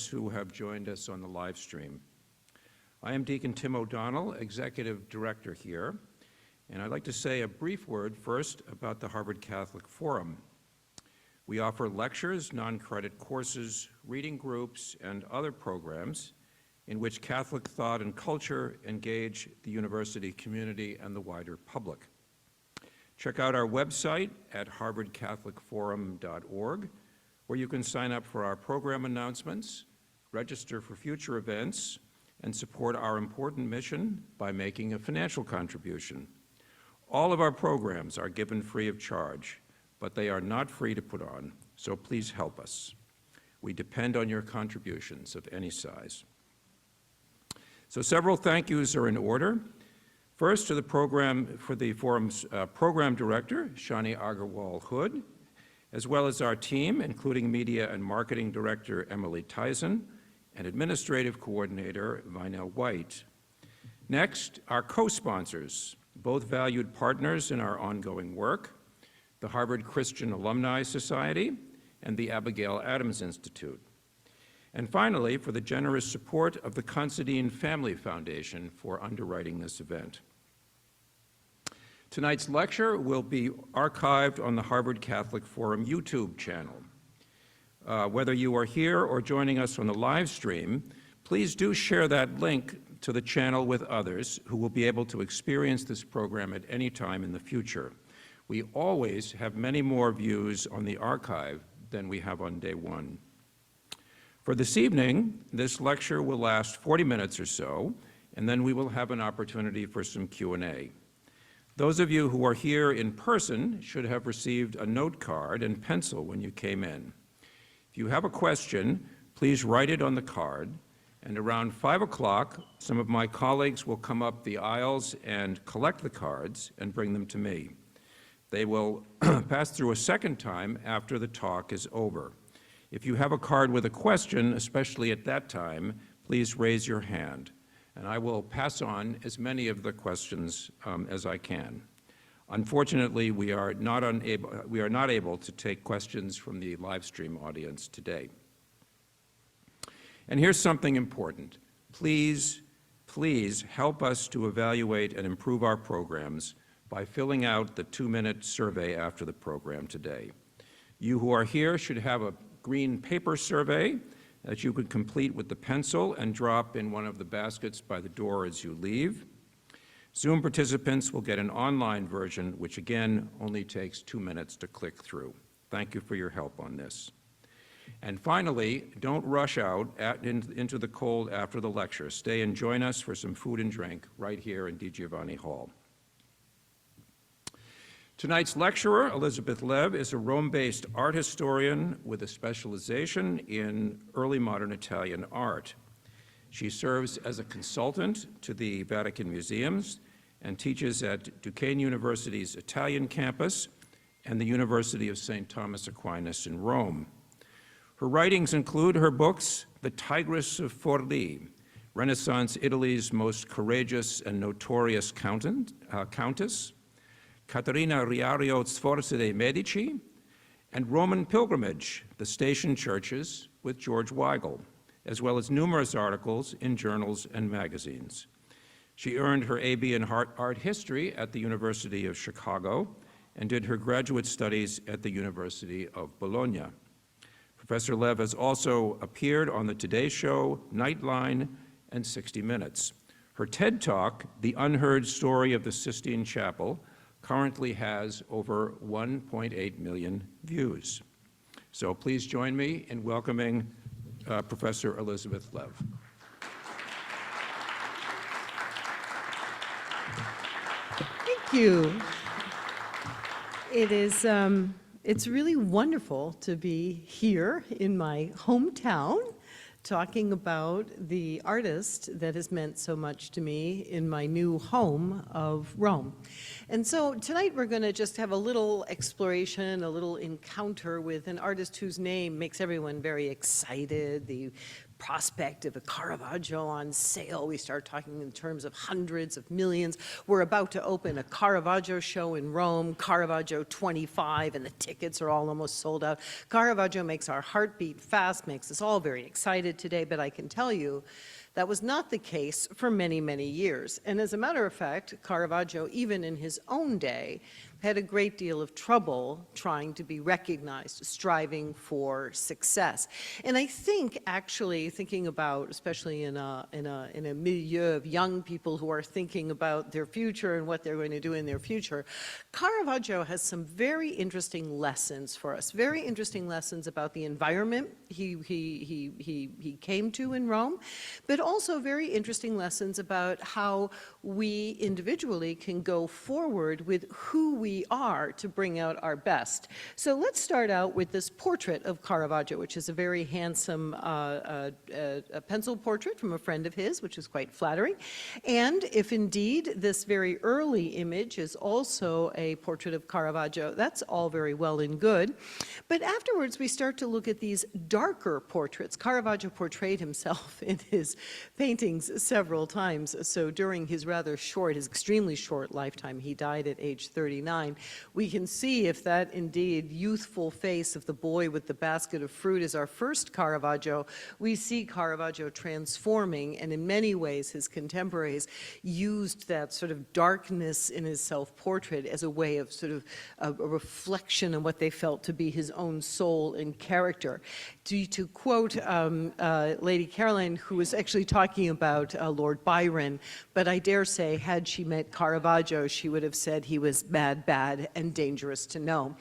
who have joined us on the live stream. I am Deacon Tim O'Donnell, Executive Director here, and I'd like to say a brief word first about the Harvard Catholic Forum. We offer lectures, non-credit courses, reading groups, and other programs in which Catholic thought and culture engage the university community and the wider public. Check out our website at harvardcatholicforum.org, where you can sign up for our program announcements, register for future events, and support our important mission by making a financial contribution. All of our programs are given free of charge, but they are not free to put on, so please help us. We depend on your contributions of any size. So several thank yous are in order. First, to the forum's program director, Shani Agarwal Hood, as well as our team, including Media and Marketing Director Emily Tyson and Administrative Coordinator Vinell White. Next, our co-sponsors, both valued partners in our ongoing work, the Harvard Christian Alumni Society and the Abigail Adams Institute. And finally, for the generous support of the Considine Family Foundation for underwriting this event. Tonight's lecture will be archived on the Harvard Catholic Forum YouTube channel. Whether you are here or joining us on the live stream, please do share that link to the channel with others who will be able to experience this program at any time in the future. We always have many more views on the archive than we have on day one. For this evening, this lecture will last 40 minutes or so, and then we will have an opportunity for some Q&A. Those of you who are here in person should have received a note card and pencil when you came in. If you have a question, please write it on the card, and around 5 o'clock, some of my colleagues will come up the aisles and collect the cards and bring them to me. They will pass through a second time after the talk is over. If you have a card with a question, especially at that time, please raise your hand, and I will pass on as many of the questions as I can. Unfortunately, we are not able to take questions from the live stream audience today. And here's something important. Please help us to evaluate and improve our programs by filling out the 2-minute survey after the program today. You who are here should have a green paper survey that you could complete with the pencil and drop in one of the baskets by the door as you leave. Zoom participants will get an online version, which again only takes 2 minutes to click through. Thank you for your help on this. And finally, don't rush out into the cold after the lecture. Stay and join us for some food and drink right here in DiGiovanni Hall. Tonight's lecturer, Elizabeth Lev, is a Rome-based art historian with a specialization in early modern Italian art. She serves as a consultant to the Vatican Museums and teaches at Duquesne University's Italian campus and the University of St. Thomas Aquinas in Rome. Her writings include her books, The Tigress of Forlì, Renaissance Italy's most courageous and notorious countess, Caterina Riario Sforza dei Medici, and Roman Pilgrimage, the Station Churches with George Weigel, as well as numerous articles in journals and magazines. She earned her A.B. in art history at the University of Chicago and did her graduate studies at the University of Bologna. Professor Lev has also appeared on the Today Show, Nightline, and 60 Minutes. Her TED Talk, The Unheard Story of the Sistine Chapel, currently has over 1.8 million views. So please join me in welcoming Professor Elizabeth Lev. Thank you. It's really wonderful to be here in my hometown talking about the artist that has meant so much to me in my new home of Rome. And so tonight we're going to just have a little exploration, a little encounter with an artist whose name makes everyone very excited. The prospect of a Caravaggio on sale. We start talking in terms of hundreds of millions. We're about to open a Caravaggio show in Rome, Caravaggio 25, and the tickets are all almost sold out. Caravaggio makes our heart beat fast, makes us all very excited. cited today, but I can tell you that was not the case for many, many years. And as a matter of fact, Caravaggio, even in his own day, had a great deal of trouble trying to be recognized, striving for success. And I think, actually, thinking about, especially in a milieu of young people who are thinking about their future and what they're going to do in their future, Caravaggio has some very interesting lessons for us, very interesting lessons about the environment he came to in Rome, but also very interesting lessons about how we individually can go forward with who we are to bring out our best. So let's start out with this portrait of Caravaggio, which is a very handsome a pencil portrait from a friend of his, which is quite flattering. And if indeed this very early image is also a portrait of Caravaggio, that's all very well and good. But afterwards, we start to look at these darker portraits. Caravaggio portrayed himself in his paintings several times. So during his rather short, his extremely short lifetime, he died at age 39. We can see if that indeed youthful face of the boy with the basket of fruit is our first Caravaggio. We see Caravaggio transforming, and in many ways his contemporaries used that sort of darkness in his self-portrait as a way of sort of a reflection on what they felt to be his own soul and character. To quote Lady Caroline, who was actually talking about Lord Byron, but I dare say had she met Caravaggio, she would have said he was bad, and dangerous to know.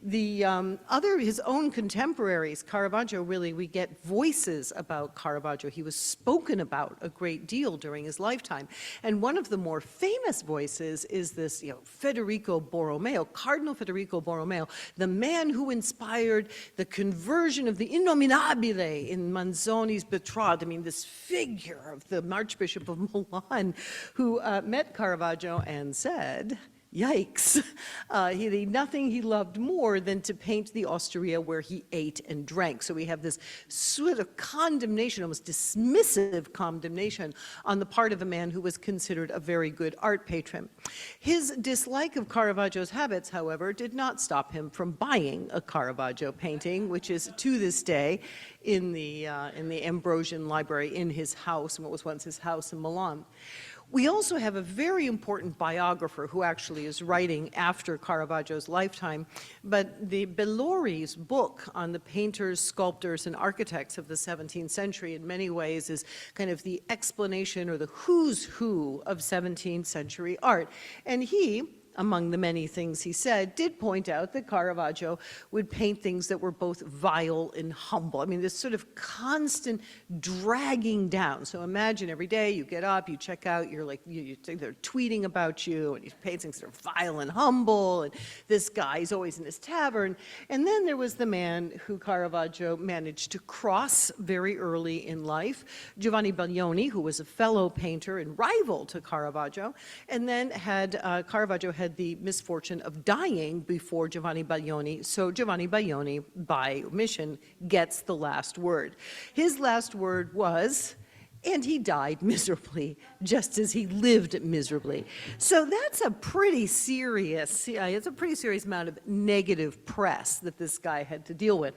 His own contemporaries, Caravaggio, really, we get voices about Caravaggio. He was spoken about a great deal during his lifetime. And one of the more famous voices is this, Federico Borromeo, Cardinal Federico Borromeo, the man who inspired the conversion of the Innominabile in Manzoni's Betrothed. I mean, this figure of the Archbishop of Milan who met Caravaggio and said, yikes. Nothing he loved more than to paint the osteria where he ate and drank. So we have this sort of condemnation, almost dismissive condemnation on the part of a man who was considered a very good art patron. His dislike of Caravaggio's habits, however, did not stop him from buying a Caravaggio painting, which is to this day in the Ambrosian Library in his house, and what was once his house in Milan. We also have a very important biographer who actually is writing after Caravaggio's lifetime, but the Bellori's book on the painters, sculptors, and architects of the 17th century in many ways is kind of the explanation or the who's who of 17th century art. And he, among the many things he said, did point out that Caravaggio would paint things that were both vile and humble. I mean, this sort of constant dragging down. So imagine every day you get up, you check out, you're like, you think they're tweeting about you, and he's painting things that are vile and humble, and this guy's always in his tavern. And then there was the man who Caravaggio managed to cross very early in life, Giovanni Baglioni, who was a fellow painter and rival to Caravaggio, and then Caravaggio had the misfortune of dying before Giovanni Baglioni, so Giovanni Baglioni, by omission, gets the last word. His last word was, and he died miserably, just as he lived miserably. So that's a pretty serious, it's a pretty serious amount of negative press that this guy had to deal with.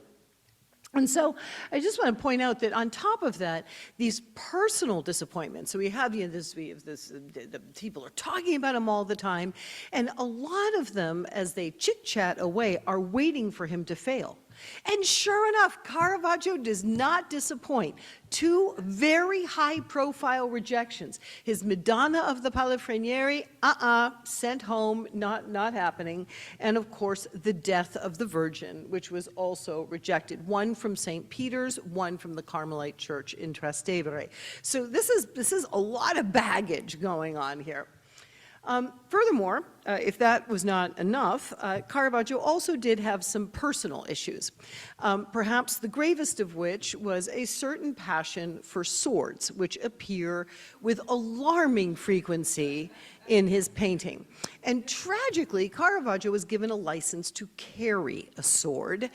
And so I just want to point out that on top of that, these personal disappointments, so we have the people are talking about him all the time, and a lot of them, as they chit-chat away, are waiting for him to fail. And sure enough, Caravaggio does not disappoint. Two very high-profile rejections. His Madonna of the Palafreniere, sent home, not happening. And of course, the Death of the Virgin, which was also rejected. One from St. Peter's, one from the Carmelite Church in Trastevere. So this is a lot of baggage going on here. Furthermore, if that was not enough, Caravaggio also did have some personal issues, perhaps the gravest of which was a certain passion for swords, which appear with alarming frequency in his painting. And tragically, Caravaggio was given a license to carry a sword,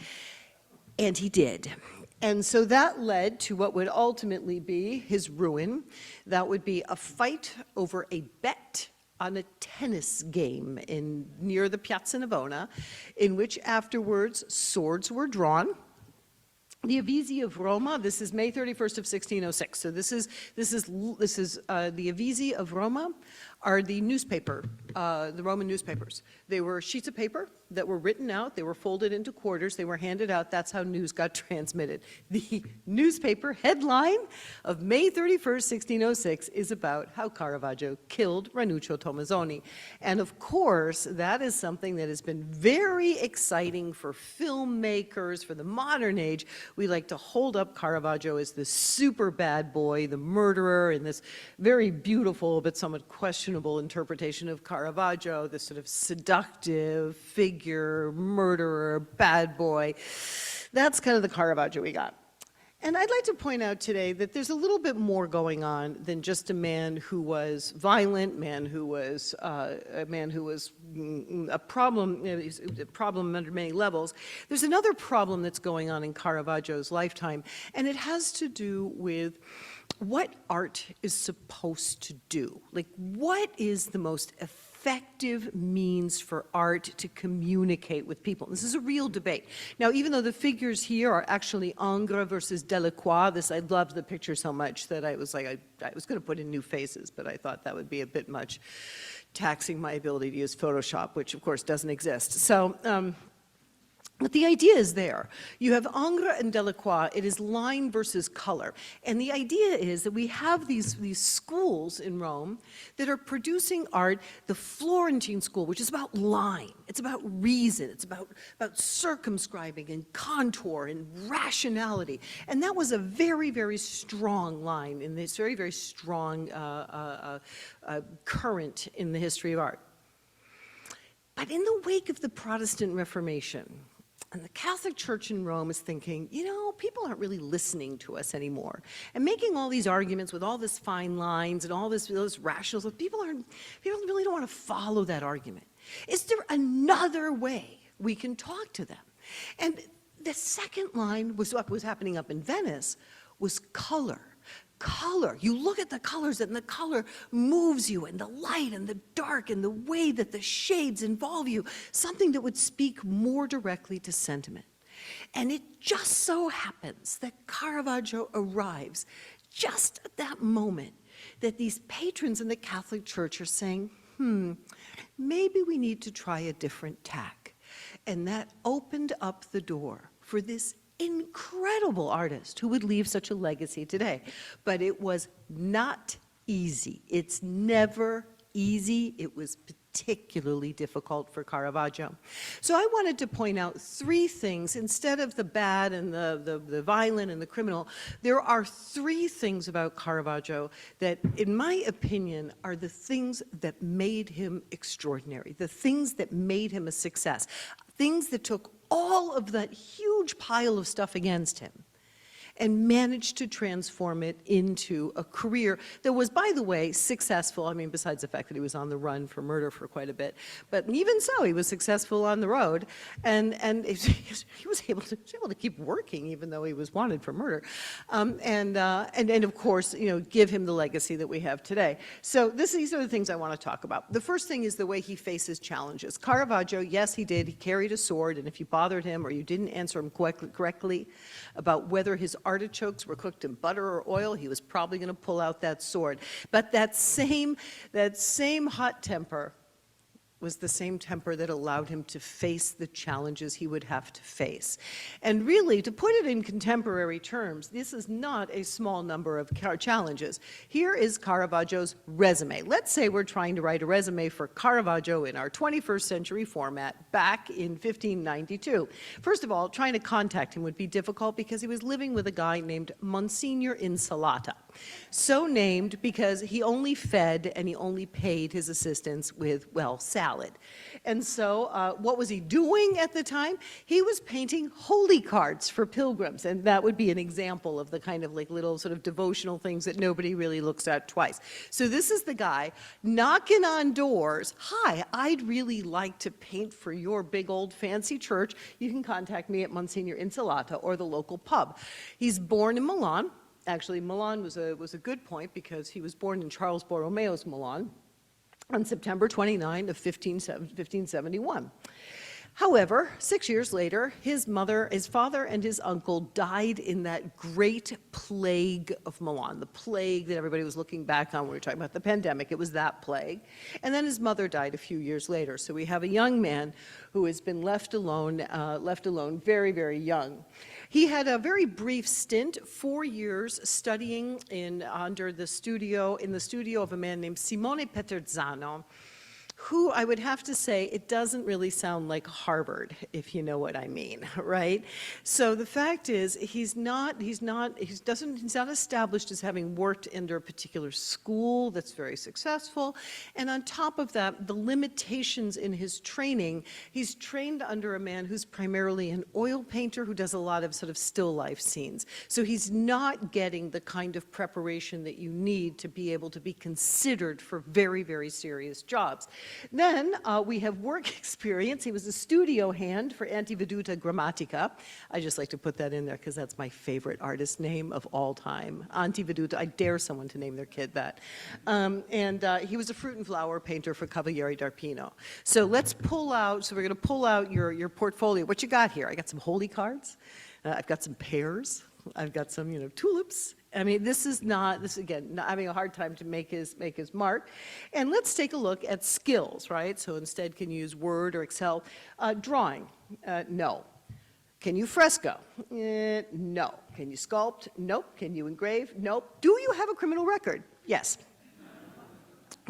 and he did. And so that led to what would ultimately be his ruin. That would be a fight over a bet on a tennis game near the Piazza Navona, in which afterwards swords were drawn, The Avvisi of Roma, this is May 31st of 1606. So this is the Avvisi of Roma are the newspaper, the Roman newspapers. They were sheets of paper that were written out, they were folded into quarters, they were handed out, that's how news got transmitted. The newspaper headline of May 31st, 1606 is about how Caravaggio killed Ranuccio Tommazzoni. And of course, that is something that has been very exciting for filmmakers, for the modern age. We like to hold up Caravaggio as the super bad boy, the murderer, in this very beautiful but somewhat questionable interpretation of Caravaggio, this sort of seductive figure, murderer, bad boy. That's kind of the Caravaggio we got. And I'd like to point out today that there's a little bit more going on than just a man who was violent, a man who was a problem under many levels. There's another problem that's going on in Caravaggio's lifetime, and it has to do with what art is supposed to do. Like, what is the most effective means for art to communicate with people? This is a real debate. Now, even though the figures here are actually Ingres versus Delacroix, I loved the picture so much that I was like, I was going to put in new faces, but I thought that would be a bit much, taxing my ability to use Photoshop, which of course doesn't exist. So, but the idea is there. You have Ingres and Delacroix. It is line versus color. And the idea is that we have these schools in Rome that are producing art. The Florentine school, which is about line. It's about reason. It's about circumscribing and contour and rationality. And that was a very, very strong line in this very, very strong current in the history of art. But in the wake of the Protestant Reformation, and the Catholic Church in Rome is thinking, you know, people aren't really listening to us anymore. And making all these arguments with all this fine lines and all this rationals, people really don't want to follow that argument. Is there another way we can talk to them? And the second line was what was happening up in Venice was color. Color. You look at the colors and the color moves you, and the light and the dark and the way that the shades involve you, something that would speak more directly to sentiment. And it just so happens that Caravaggio arrives just at that moment that these patrons in the Catholic Church are saying, maybe we need to try a different tack. And that opened up the door for this incredible artist who would leave such a legacy today. But it was not easy. It's never easy. It was particularly difficult for Caravaggio. So I wanted to point out three things. Instead of the bad and the violent and the criminal, there are three things about Caravaggio that, in my opinion, are the things that made him extraordinary, the things that made him a success, things that took all of that huge pile of stuff against him and managed to transform it into a career that was, by the way, successful. I mean, besides the fact that he was on the run for murder for quite a bit, but even so, he was successful on the road, and he was able to keep working even though he was wanted for murder, and of course, you know, give him the legacy that we have today. So these are the things I want to talk about. The first thing is the way he faces challenges. Caravaggio, yes, he did. He carried a sword, and if you bothered him or you didn't answer him correctly about whether his artichokes were cooked in butter or oil, he was probably going to pull out that sword. But that same hot temper was the same temper that allowed him to face the challenges he would have to face. And really, to put it in contemporary terms, this is not a small number of challenges. Here is Caravaggio's resume. Let's say we're trying to write a resume for Caravaggio in our 21st century format back in 1592. First of all, trying to contact him would be difficult because he was living with a guy named Monsignor Insalata. So named because he only fed and he only paid his assistants with, well, salad. And so what was he doing at the time? He was painting holy cards for pilgrims, and that would be an example of the kind of like little sort of devotional things that nobody really looks at twice. So this is the guy knocking on doors. Hi, I'd really like to paint for your big old fancy church. You can contact me at Monsignor Insalata or the local pub. He's born in Milan. Actually, Milan was a good point because he was born in Charles Borromeo's Milan on September 29 of 1571. However, 6 years later, his father and his uncle died in that great plague of Milan, the plague that everybody was looking back on when we were talking about the pandemic. It was that plague. And then his mother died a few years later. So we have a young man who has been left alone very, very young. He had a very brief stint, 4 years, studying in the studio of a man named Simone Peterzano, who I would have to say, it doesn't really sound like Harvard, if you know what I mean, right? So the fact is, he's not established as having worked under a particular school that's very successful. And on top of that, the limitations in his training, he's trained under a man who's primarily an oil painter who does a lot of sort of still life scenes. So he's not getting the kind of preparation that you need to be able to be considered for very, very serious jobs. Then we have work experience. He was a studio hand for Antiveduta Grammatica. I just like to put that in there because that's my favorite artist name of all time. Antiveduta, I dare someone to name their kid that. He was a fruit and flower painter for Cavaliere d'Arpino. So we're going to pull out your portfolio. What you got here? I got some holy cards. I've got some pears. I've got some, tulips. I mean, this again, not having a hard time to make his mark. And let's take a look at skills, right? So instead can you use Word or Excel. Drawing, no. Can you fresco? No. Can you sculpt? Nope. Can you engrave? Nope. Do you have a criminal record? Yes.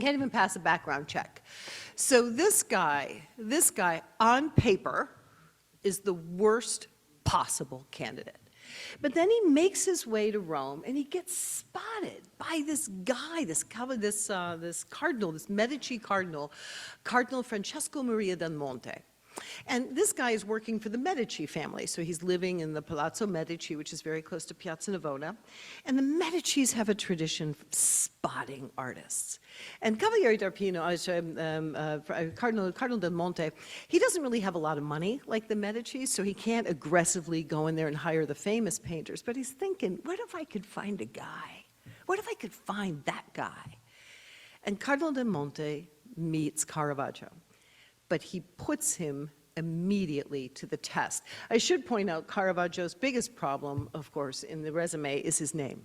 Can't even pass a background check. So this guy on paper is the worst possible candidate. But then he makes his way to Rome, and he gets spotted by this guy, this cardinal, this Medici cardinal, Cardinal Francesco Maria del Monte. And this guy is working for the Medici family, so he's living in the Palazzo Medici, which is very close to Piazza Navona. And the Medicis have a tradition of spotting artists. And Cavaliere d'Arpino, Cardinal del Monte, he doesn't really have a lot of money like the Medicis, so he can't aggressively go in there and hire the famous painters. But he's thinking, what if I could find a guy? What if I could find that guy? And Cardinal del Monte meets Caravaggio, but he puts him immediately to the test. I should point out Caravaggio's biggest problem, of course, in the resume is his name.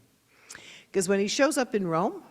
Because when he shows up in Rome,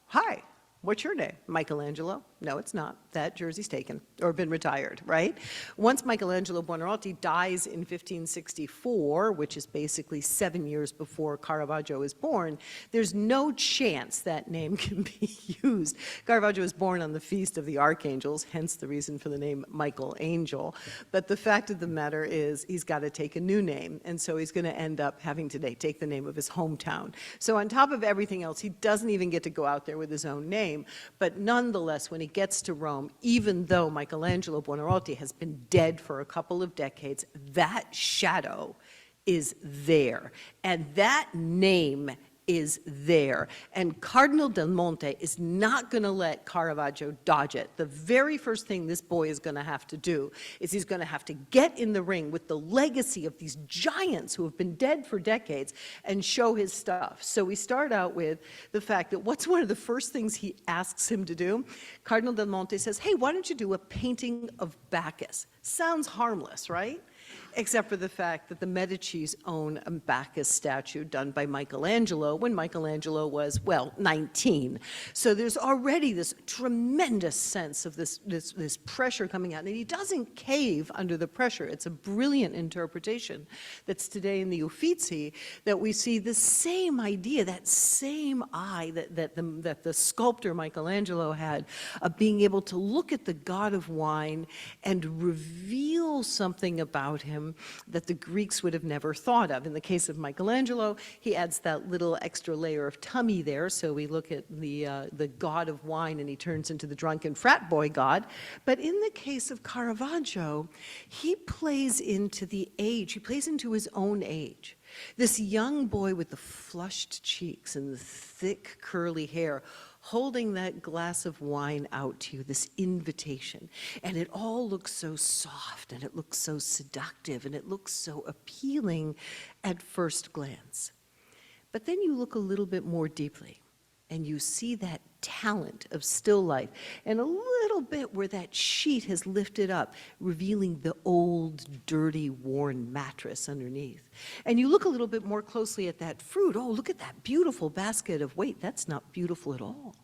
hi, what's your name? Michelangelo? No, it's not. That jersey's taken or been retired, right? Once Michelangelo Buonarroti dies in 1564, which is basically 7 years before Caravaggio is born, there's no chance that name can be used. Caravaggio was born on the Feast of the Archangels, hence the reason for the name Michelangelo. But the fact of the matter is he's got to take a new name, and so he's going to end up having to take the name of his hometown. So on top of everything else, he doesn't even get to go out there with his own name, but nonetheless, when he gets to Rome, even though Michelangelo Buonarroti has been dead for a couple of decades, that shadow is there. And that name is there. And Cardinal del Monte is not going to let Caravaggio dodge it. The very first thing this boy is going to have to do is he's going to have to get in the ring with the legacy of these giants who have been dead for decades and show his stuff. So we start out with the fact that what's one of the first things he asks him to do? Cardinal del Monte says, hey, why don't you do a painting of Bacchus? Sounds harmless, right? Except for the fact that the Medicis own a Bacchus statue done by Michelangelo when Michelangelo was, well, 19. So there's already this tremendous sense of this pressure coming out. And he doesn't cave under the pressure. It's a brilliant interpretation that's today in the Uffizi that we see the same idea, that same eye that the sculptor Michelangelo had of being able to look at the god of wine and reveal something about him that the Greeks would have never thought of. In the case of Michelangelo, he adds that little extra layer of tummy there, so we look at the god of wine and he turns into the drunken frat boy god. But in the case of Caravaggio, he plays into the age, he plays into his own age. This young boy with the flushed cheeks and the thick curly hair holding that glass of wine out to you, this invitation. And it all looks so soft, and it looks so seductive, and it looks so appealing at first glance. But then you look a little bit more deeply, and you see that talent of still life, and a little bit where that sheet has lifted up, revealing the old, dirty, worn mattress underneath. And you look a little bit more closely at that fruit. Oh, look at that beautiful basket of wait, that's not beautiful at all.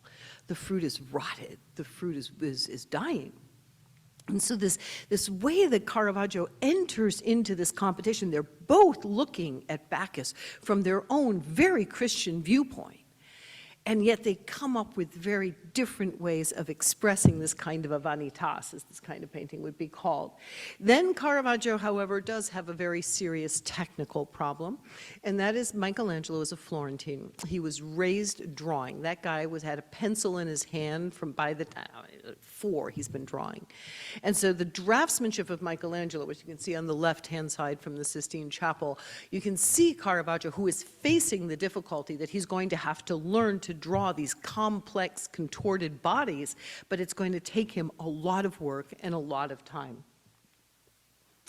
The fruit is rotted. The fruit is dying. And so this way that Caravaggio enters into this competition, they're both looking at Bacchus from their own very Christian viewpoint. And yet they come up with very different ways of expressing this kind of a vanitas, as this kind of painting would be called. Then Caravaggio, however, does have a very serious technical problem, and that is Michelangelo is a Florentine. He was raised drawing. That guy had a pencil in his hand from by the time 4 he's been drawing. And so the draftsmanship of Michelangelo, which you can see on the left-hand side from the Sistine Chapel, you can see Caravaggio, who is facing the difficulty that he's going to have to learn to draw these complex, contorted bodies, but it's going to take him a lot of work and a lot of time.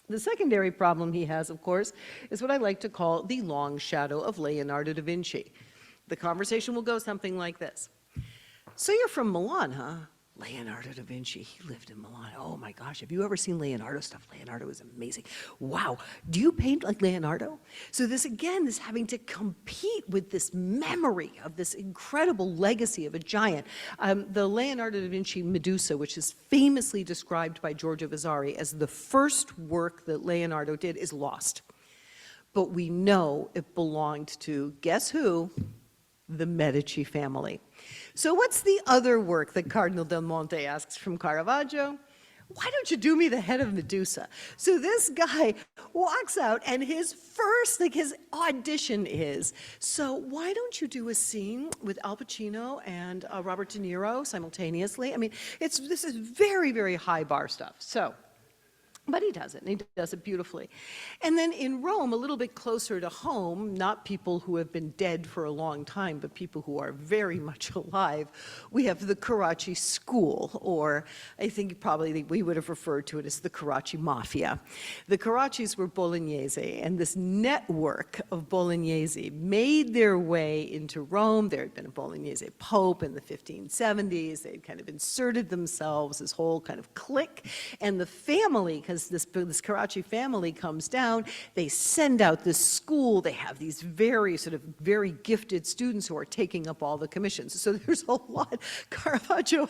The secondary problem he has, of course, is what I like to call the long shadow of Leonardo da Vinci. The conversation will go something like this. So you're from Milan, huh? Leonardo da Vinci, he lived in Milan. Oh my gosh, have you ever seen Leonardo stuff? Leonardo is amazing. Wow, do you paint like Leonardo? So this again is having to compete with this memory of this incredible legacy of a giant. The Leonardo da Vinci Medusa, which is famously described by Giorgio Vasari as the first work that Leonardo did, is lost. But we know it belonged to, guess who? The Medici family. So what's the other work that Cardinal Del Monte asks from Caravaggio? Why don't you do me the head of Medusa? So this guy walks out and his first, his audition is, so why don't you do a scene with Al Pacino and Robert De Niro simultaneously? I mean, this is very, very high bar stuff. So, but he does it, and he does it beautifully. And then in Rome, a little bit closer to home, not people who have been dead for a long time, but people who are very much alive, we have the Carracci School, or I think probably we would have referred to it as the Carracci Mafia. The Carraccis were Bolognese, and this network of Bolognese made their way into Rome. There had been a Bolognese pope in the 1570s. They had kind of inserted themselves, this whole kind of clique, and the family, because this Carracci family comes down, they send out this school, they have these very gifted students who are taking up all the commissions. So there's a lot, Caravaggio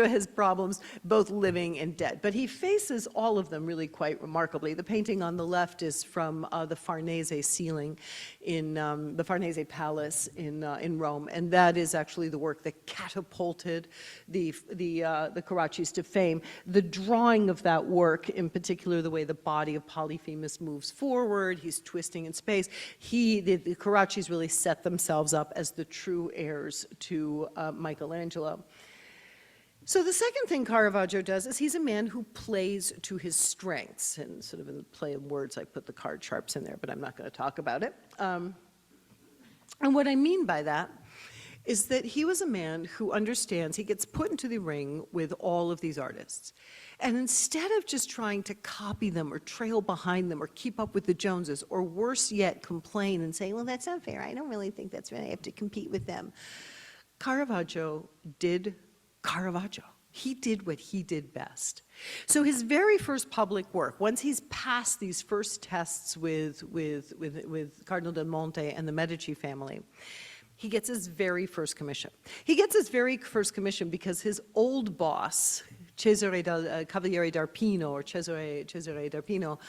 has problems both living and dead, but he faces all of them really quite remarkably. The painting on the left is from the Farnese ceiling in the Farnese Palace in Rome, and that is actually the work that catapulted the Carraccis to fame. The drawing of that work, in particular the way the body of Polyphemus moves forward, he's twisting in space, the Carraccis really set themselves up as the true heirs to Michelangelo. So the second thing Caravaggio does is he's a man who plays to his strengths, and sort of in the play of words I put the card sharps in there, but I'm not going to talk about it. And what I mean by that is that he was a man who understands, he gets put into the ring with all of these artists. And instead of just trying to copy them or trail behind them or keep up with the Joneses, or worse yet, complain and say, well, that's not fair, I don't really think that's right, I have to compete with them. Caravaggio did Caravaggio. He did what he did best. So his very first public work, once he's passed these first tests with Cardinal Del Monte and the Medici family, he gets his very first commission. He gets his very first commission because his old boss, Cavaliere d'Arpino, or Cesare d'Arpino,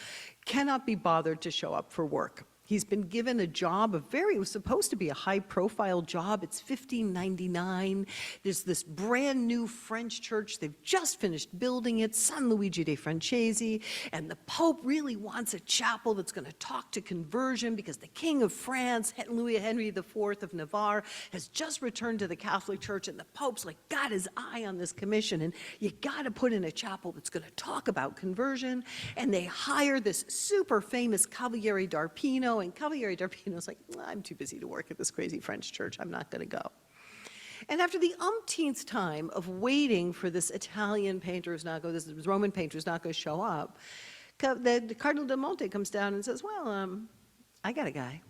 cannot be bothered to show up for work. He's been given a job, it was supposed to be a high-profile job. It's 1599. There's this brand new French church. They've just finished building it, San Luigi dei Francesi, and the Pope really wants a chapel that's going to talk to conversion because the King of France, Henry IV of Navarre, has just returned to the Catholic Church, and the Pope's like got his eye on this commission, and you got to put in a chapel that's going to talk about conversion. And they hire this super famous Cavaliere d'Arpino, and Cavaliere d'Arpino's like, I'm too busy to work at this crazy French church, I'm not going to go. And after the umpteenth time of waiting for this Italian painter who's not going, this Roman painter who's not going to show up, the Cardinal Del Monte comes down and says, well, I got a guy.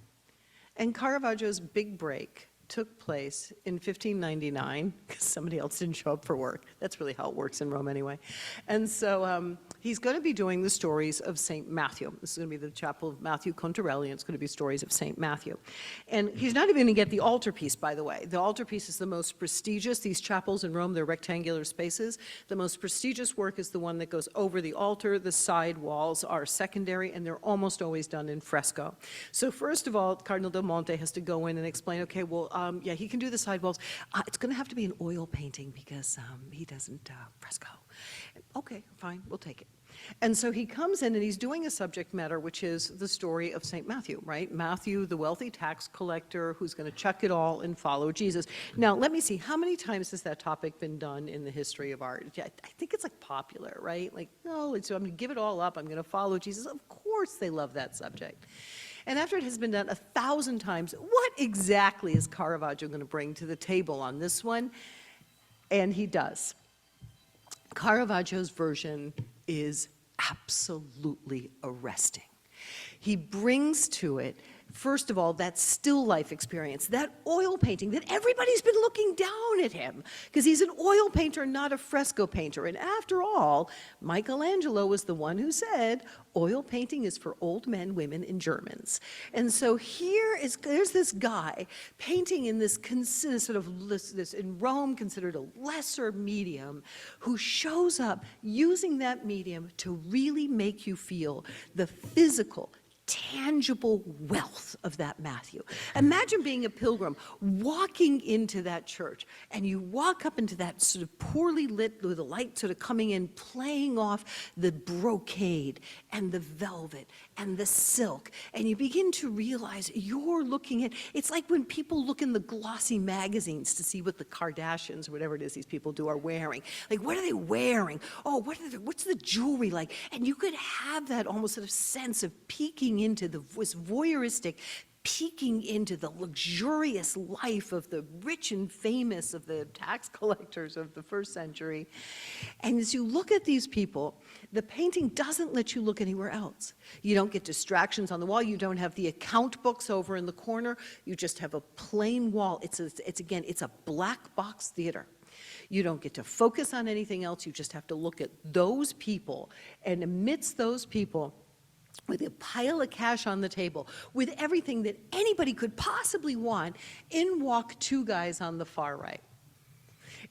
And Caravaggio's big break took place in 1599, because somebody else didn't show up for work. That's really how it works in Rome anyway. And so he's going to be doing the stories of St. Matthew. This is going to be the chapel of Matthew Contarelli, and it's going to be stories of St. Matthew. And he's not even going to get the altarpiece, by the way. The altarpiece is the most prestigious. These chapels in Rome, they're rectangular spaces. The most prestigious work is the one that goes over the altar. The side walls are secondary, and they're almost always done in fresco. So first of all, Cardinal Del Monte has to go in and explain, okay, well, yeah, he can do the side walls. It's going to have to be an oil painting because he doesn't fresco. Okay, fine, we'll take it. And so he comes in and he's doing a subject matter, which is the story of St. Matthew, right? Matthew, the wealthy tax collector who's going to chuck it all and follow Jesus. Now, let me see, how many times has that topic been done in the history of art? I think it's like popular, right? Like, no, so I'm going to give it all up. I'm going to follow Jesus. Of course they love that subject. And after it has been done 1,000 times, what exactly is Caravaggio going to bring to the table on this one? And he does. Caravaggio's version is absolutely arresting. He brings to it, first of all, that still life experience, that oil painting that everybody's been looking down at him because he's an oil painter, not a fresco painter. And after all, Michelangelo was the one who said, oil painting is for old men, women, and Germans. And so there's this guy painting in this sort of this in Rome considered a lesser medium who shows up using that medium to really make you feel the physical, tangible wealth of that Matthew. Imagine being a pilgrim walking into that church and you walk up into that sort of poorly lit with the light sort of coming in, playing off the brocade and the velvet and the silk, and you begin to realize you're looking at, it's like when people look in the glossy magazines to see what the Kardashians or whatever it is these people do are wearing. Like, what are they wearing? Oh, what's the jewelry like? And you could have that almost sort of sense of peeking into this voyeuristic, peeking into the luxurious life of the rich and famous, of the tax collectors of the first century. And as you look at these people, the painting doesn't let you look anywhere else. You don't get distractions on the wall. You don't have the account books over in the corner. You just have a plain wall. It's a black box theater. You don't get to focus on anything else. You just have to look at those people. And amidst those people, with a pile of cash on the table, with everything that anybody could possibly want, in walk two guys on the far right.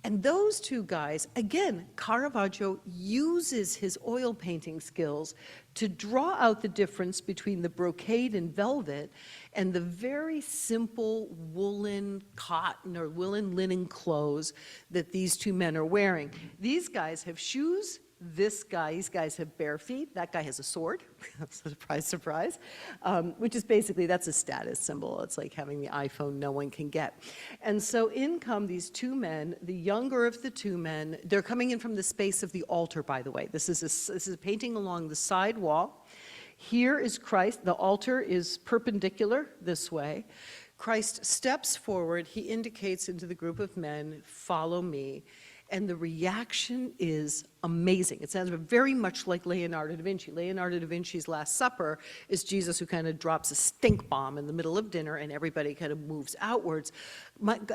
And those two guys, again, Caravaggio uses his oil painting skills to draw out the difference between the brocade and velvet and the very simple woolen cotton or woolen linen clothes that these two men are wearing. These guys have shoes. These guys have bare feet. That guy has a sword. Surprise, surprise. Which is basically, that's a status symbol. It's like having the iPhone no one can get. And so in come these two men, the younger of the two men. They're coming in from the space of the altar, by the way. This is a painting along the side wall. Here is Christ. The altar is perpendicular this way. Christ steps forward. He indicates into the group of men, follow me. And the reaction is amazing. It sounds very much like Leonardo da Vinci. Leonardo da Vinci's Last Supper is Jesus who kind of drops a stink bomb in the middle of dinner and everybody kind of moves outwards.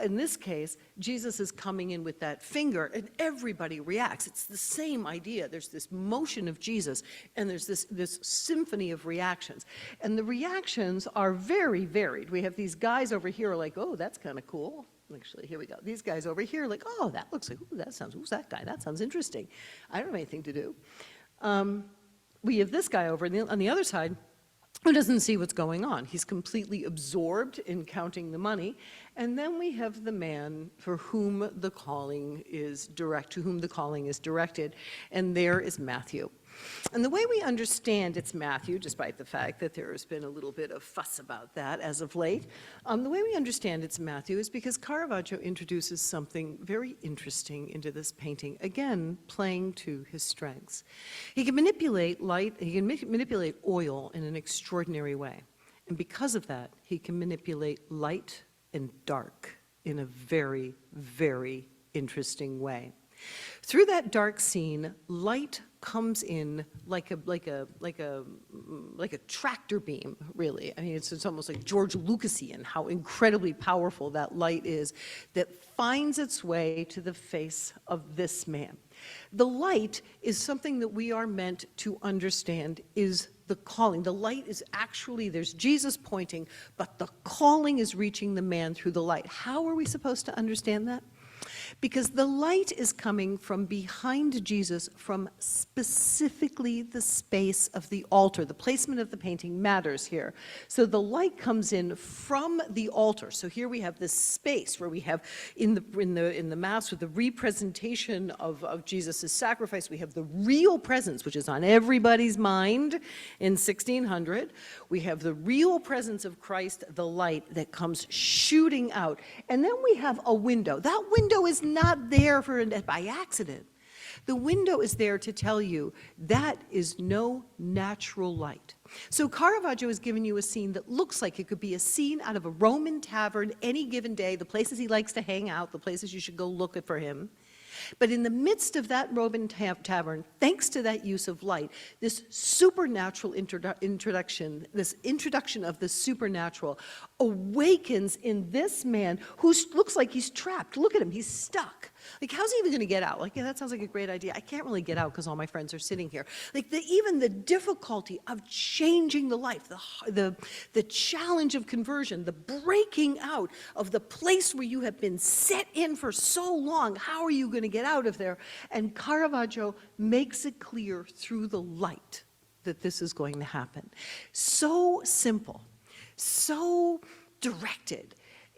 In this case, Jesus is coming in with that finger and everybody reacts. It's the same idea. There's this motion of Jesus and there's this symphony of reactions. And the reactions are very varied. We have these guys over here like, oh, that's kind of cool. Actually, here we go. These guys over here, like, oh, that looks like, who's that guy? That sounds interesting. I don't have anything to do. We have this guy over on the other side who doesn't see what's going on. He's completely absorbed in counting the money. And then we have the man for whom the calling is directed, and there is Matthew. And the way we understand it's Matthew, despite the fact that there has been a little bit of fuss about that as of late, the way we understand it's Matthew is because Caravaggio introduces something very interesting into this painting, again, playing to his strengths. He can manipulate light, he can manipulate oil in an extraordinary way. And because of that, he can manipulate light and dark in a very, very interesting way. Through that dark scene, light comes in like a tractor beam, really. I mean, it's almost like George Lucasian, how incredibly powerful that light is, that finds its way to the face of this man. The light is something that we are meant to understand is the calling. The light is actually, there's Jesus pointing, but the calling is reaching the man through the light. How are we supposed to understand that? Because the light is coming from behind Jesus, from specifically the space of the altar. The placement of the painting matters here. So the light comes in from the altar. So here we have this space where we have in the Mass with the representation of Jesus' sacrifice, we have the real presence, which is on everybody's mind in 1600. We have the real presence of Christ, the light that comes shooting out. And then we have a window. That window is not there by accident. The window is there to tell you that is no natural light. So Caravaggio has given you a scene that looks like it could be a scene out of a Roman tavern any given day, the places he likes to hang out, the places you should go look for him. But in the midst of that Roman tavern, thanks to that use of light, this supernatural introduction, this introduction of the supernatural awakens in this man who looks like he's trapped. Look at him, he's stuck. Like, how's he even going to get out? Like, yeah, that sounds like a great idea. I can't really get out because all my friends are sitting here. Like, even the difficulty of changing the life, the challenge of conversion, the breaking out of the place where you have been set in for so long. How are you going to get out of there? And Caravaggio makes it clear through the light that this is going to happen. So simple, so directed,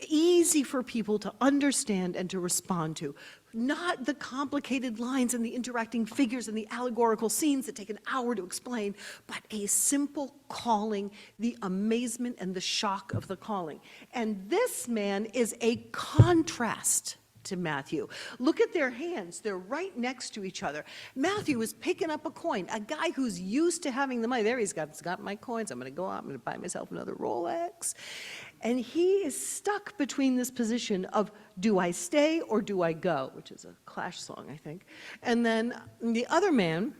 easy for people to understand and to respond to. Not the complicated lines and the interacting figures and the allegorical scenes that take an hour to explain, but a simple calling, the amazement and the shock of the calling. And this man is a contrast to Matthew. Look at their hands. They're right next to each other. Matthew is picking up a coin, a guy who's used to having the money. There he's got my coins. I'm going to go out. I'm going to buy myself another Rolex. And he is stuck between this position of, do I stay or do I go? Which is a Clash song, I think. And then the other man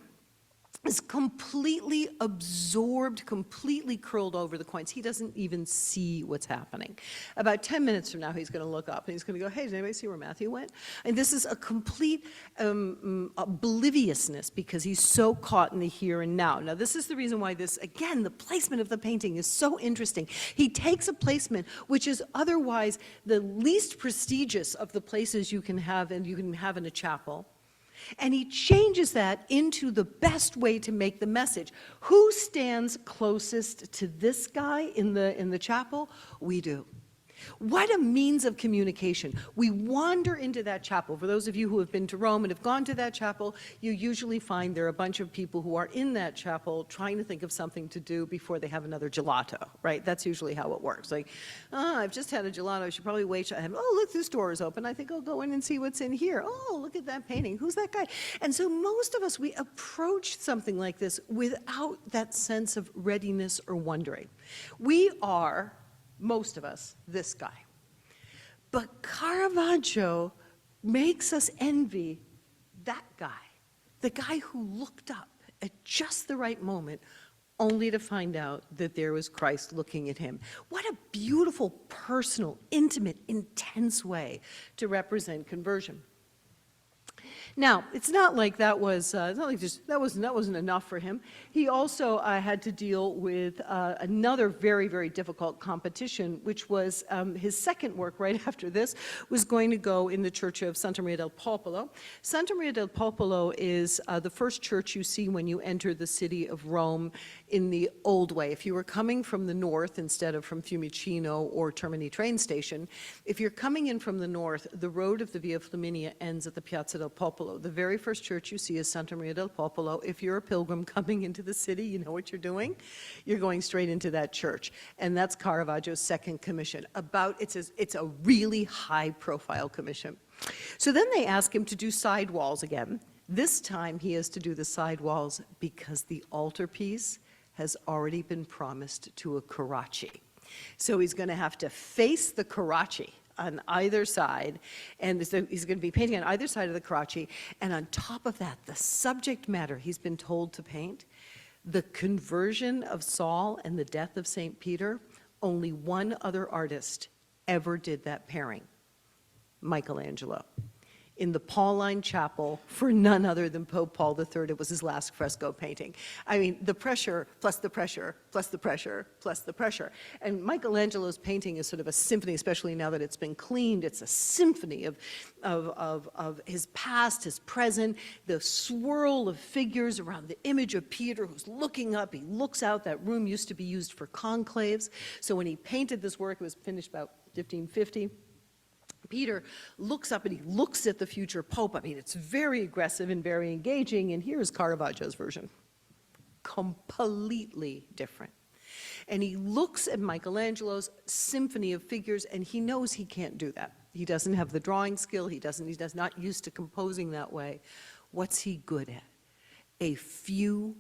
is completely absorbed, completely curled over the coins. He doesn't even see what's happening. About 10 minutes from now, he's going to look up and he's going to go, hey, does anybody see where Matthew went? And this is a complete obliviousness because he's so caught in the here and now. Now, this is the reason why this, again, the placement of the painting is so interesting. He takes a placement which is otherwise the least prestigious of the places you can have and you can have in a chapel. And he changes that into the best way to make the message. Who stands closest to this guy in the chapel? We do. What a means of communication. We wander into that chapel. For those of you who have been to Rome and have gone to that chapel, you usually find there are a bunch of people who are in that chapel trying to think of something to do before they have another gelato, right? That's usually how it works. Like, I've just had a gelato. I should probably wait. Oh, look, this door is open. I think I'll go in and see what's in here. Oh, look at that painting. Who's that guy? And so most of us, we approach something like this without that sense of readiness or wondering. We are, most of us, this guy. But Caravaggio makes us envy that guy, the guy who looked up at just the right moment, only to find out that there was Christ looking at him. What a beautiful, personal, intimate, intense way to represent conversion. Now, it's not like that was, it's not like just, that wasn't enough for him. He also had to deal with another very, very difficult competition, which was his second work right after this was going to go in the church of Santa Maria del Popolo. Santa Maria del Popolo is the first church you see when you enter the city of Rome in the old way. If you were coming from the north instead of from Fiumicino or Termini train station, if you're coming in from the north, the road of the Via Flaminia ends at the Piazza del Popolo. The very first church you see is Santa Maria del Popolo. If you're a pilgrim coming into the city, you know what you're doing. You're going straight into that church. And that's Caravaggio's second commission. It's a really high-profile commission. So then they ask him to do side walls again. This time he has to do the side walls because the altarpiece has already been promised to a Carracci. So he's going to have to face the Carracci on either side, and so he's going to be painting on either side of the crotchy, and on top of that, the subject matter he's been told to paint, the conversion of Saul and the death of St. Peter, only one other artist ever did that pairing, Michelangelo. In the Pauline Chapel for none other than Pope Paul III. It was his last fresco painting. I mean, the pressure, plus the pressure, plus the pressure, plus the pressure. And Michelangelo's painting is sort of a symphony, especially now that it's been cleaned. It's a symphony of his past, his present, the swirl of figures around the image of Peter who's looking up. He looks out. That room used to be used for conclaves. So when he painted this work, it was finished about 1550. Peter looks up and he looks at the future pope. I mean, it's very aggressive and very engaging, and here's Caravaggio's version. Completely different. And he looks at Michelangelo's symphony of figures, and he knows he can't do that. He doesn't have the drawing skill. He's not used to composing that way. What's he good at? A few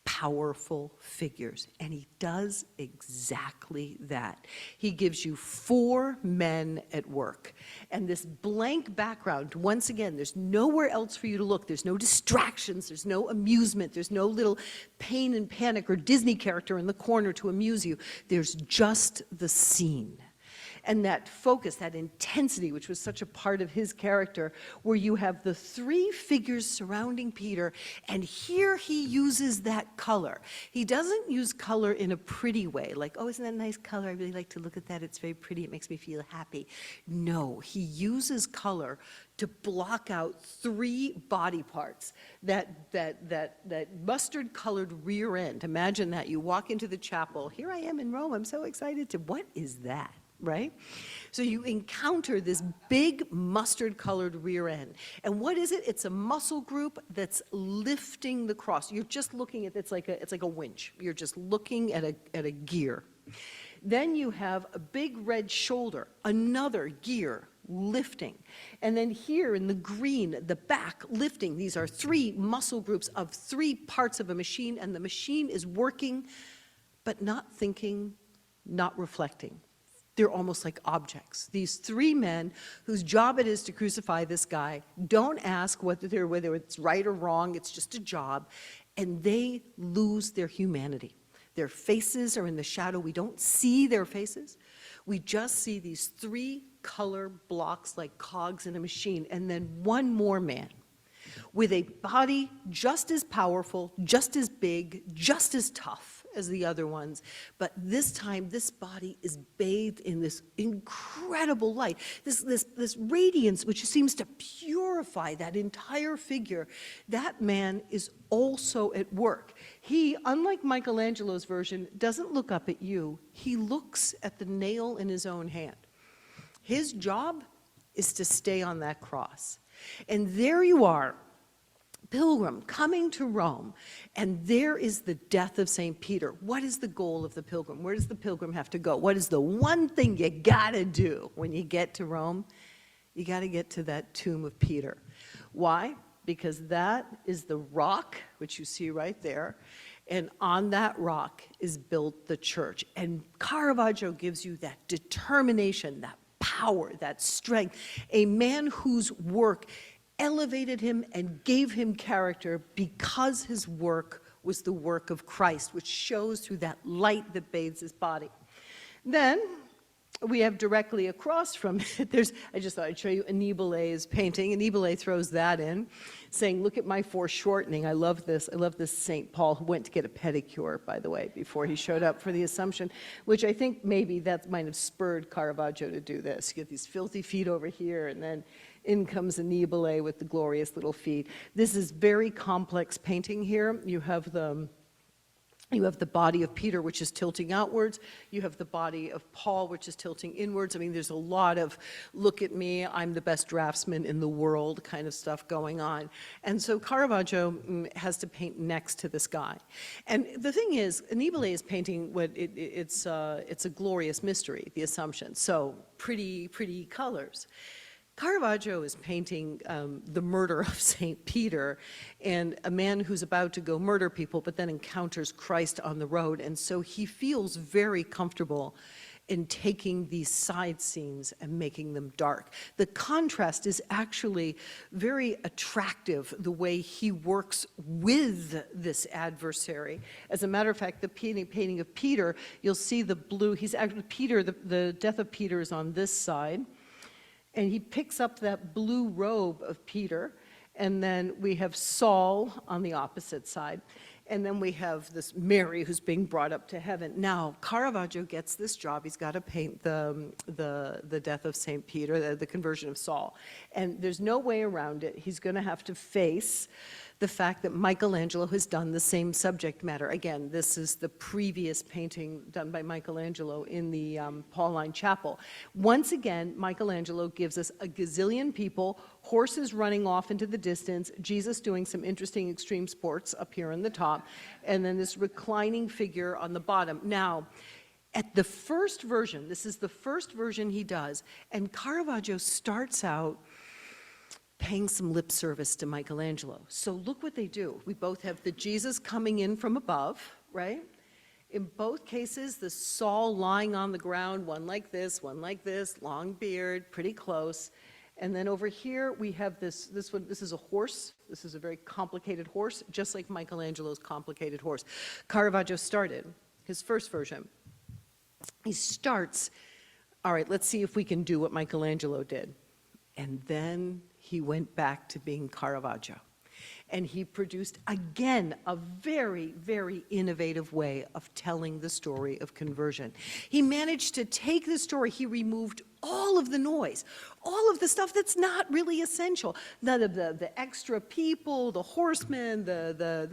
powerful figures, and he does exactly that. He gives you 4 men at work, and this blank background, once again, there's nowhere else for you to look. There's no distractions, there's no amusement, there's no little pain and panic or Disney character in the corner to amuse you. There's just the scene. And that focus, that intensity, which was such a part of his character, where you have the 3 figures surrounding Peter, and here he uses that color. He doesn't use color in a pretty way, like, oh, isn't that a nice color? I really like to look at that. It's very pretty. It makes me feel happy. No, he uses color to block out 3 body parts, that mustard-colored rear end. Imagine that. You walk into the chapel. Here I am in Rome. I'm so excited to, what is that? Right? So you encounter this big mustard-colored rear end. And what is it? It's a muscle group that's lifting the cross. You're just looking at, it's like a winch. You're just looking at a gear. Then you have a big red shoulder, another gear lifting. And then here in the green, the back lifting. These are 3 muscle groups of 3 parts of a machine, and the machine is working, but not thinking, not reflecting. They're almost like objects. These 3 men whose job it is to crucify this guy don't ask whether it's right or wrong, it's just a job, and they lose their humanity. Their faces are in the shadow. We don't see their faces. We just see these 3 color blocks like cogs in a machine, and then one more man with a body just as powerful, just as big, just as tough as the other ones, but this time this body is bathed in this incredible light, this radiance which seems to purify that entire figure. That man is also at work. He, unlike Michelangelo's version, doesn't look up at you. He looks at the nail in his own hand. His job is to stay on that cross. And there you are, pilgrim coming to Rome, and there is the death of St. Peter. What is the goal of the pilgrim? Where does the pilgrim have to go? What is the one thing you gotta do when you get to Rome? You gotta get to that tomb of Peter. Why? Because that is the rock, which you see right there, and on that rock is built the church. And Caravaggio gives you that determination, that power, that strength, a man whose work elevated him and gave him character because his work was the work of Christ, which shows through that light that bathes his body. Then we have directly across from it, I just thought I'd show you Anibole's painting. Anibole throws that in, saying, look at my foreshortening. I love this. I love this St. Paul, who went to get a pedicure, by the way, before he showed up for the Assumption, which I think maybe that might have spurred Caravaggio to do this. You get these filthy feet over here, and then in comes Anibole with the glorious little feet. This is very complex painting here. You have the body of Peter, which is tilting outwards. You have the body of Paul, which is tilting inwards. I mean, there's a lot of, look at me, I'm the best draftsman in the world kind of stuff going on. And so Caravaggio has to paint next to this guy. And the thing is, Anibole is painting it's a glorious mystery, the Assumption. So pretty colors. Caravaggio is painting the murder of St. Peter, and a man who's about to go murder people but then encounters Christ on the road, and so he feels very comfortable in taking these side scenes and making them dark. The contrast is actually very attractive, the way he works with this adversary. As a matter of fact, the painting of Peter, you'll see the blue, he's actually, Peter, the death of Peter is on this side, and he picks up that blue robe of Peter, and then we have Saul on the opposite side. And then we have this Mary who's being brought up to heaven. Now, Caravaggio gets this job. He's got to paint the death of St. Peter, the conversion of Saul. And there's no way around it. He's going to have to face the fact that Michelangelo has done the same subject matter. Again, this is the previous painting done by Michelangelo in the Pauline Chapel. Once again, Michelangelo gives us a gazillion people, horses running off into the distance, Jesus doing some interesting extreme sports up here on the top, and then this reclining figure on the bottom. Now, at the first version, this is the first version he does, and Caravaggio starts out paying some lip service to Michelangelo. So look what they do. We both have the Jesus coming in from above, right? In both cases, the Saul lying on the ground, one like this, long beard, pretty close. And then over here, we have this one, this is a horse. This is a very complicated horse, just like Michelangelo's complicated horse. Caravaggio started his first version. He starts, all right, let's see if we can do what Michelangelo did. And then he went back to being Caravaggio. And he produced, again, a very, very innovative way of telling the story of conversion. He managed to take the story, he removed all of the noise, all of the stuff that's not really essential. None of the extra people, the horsemen,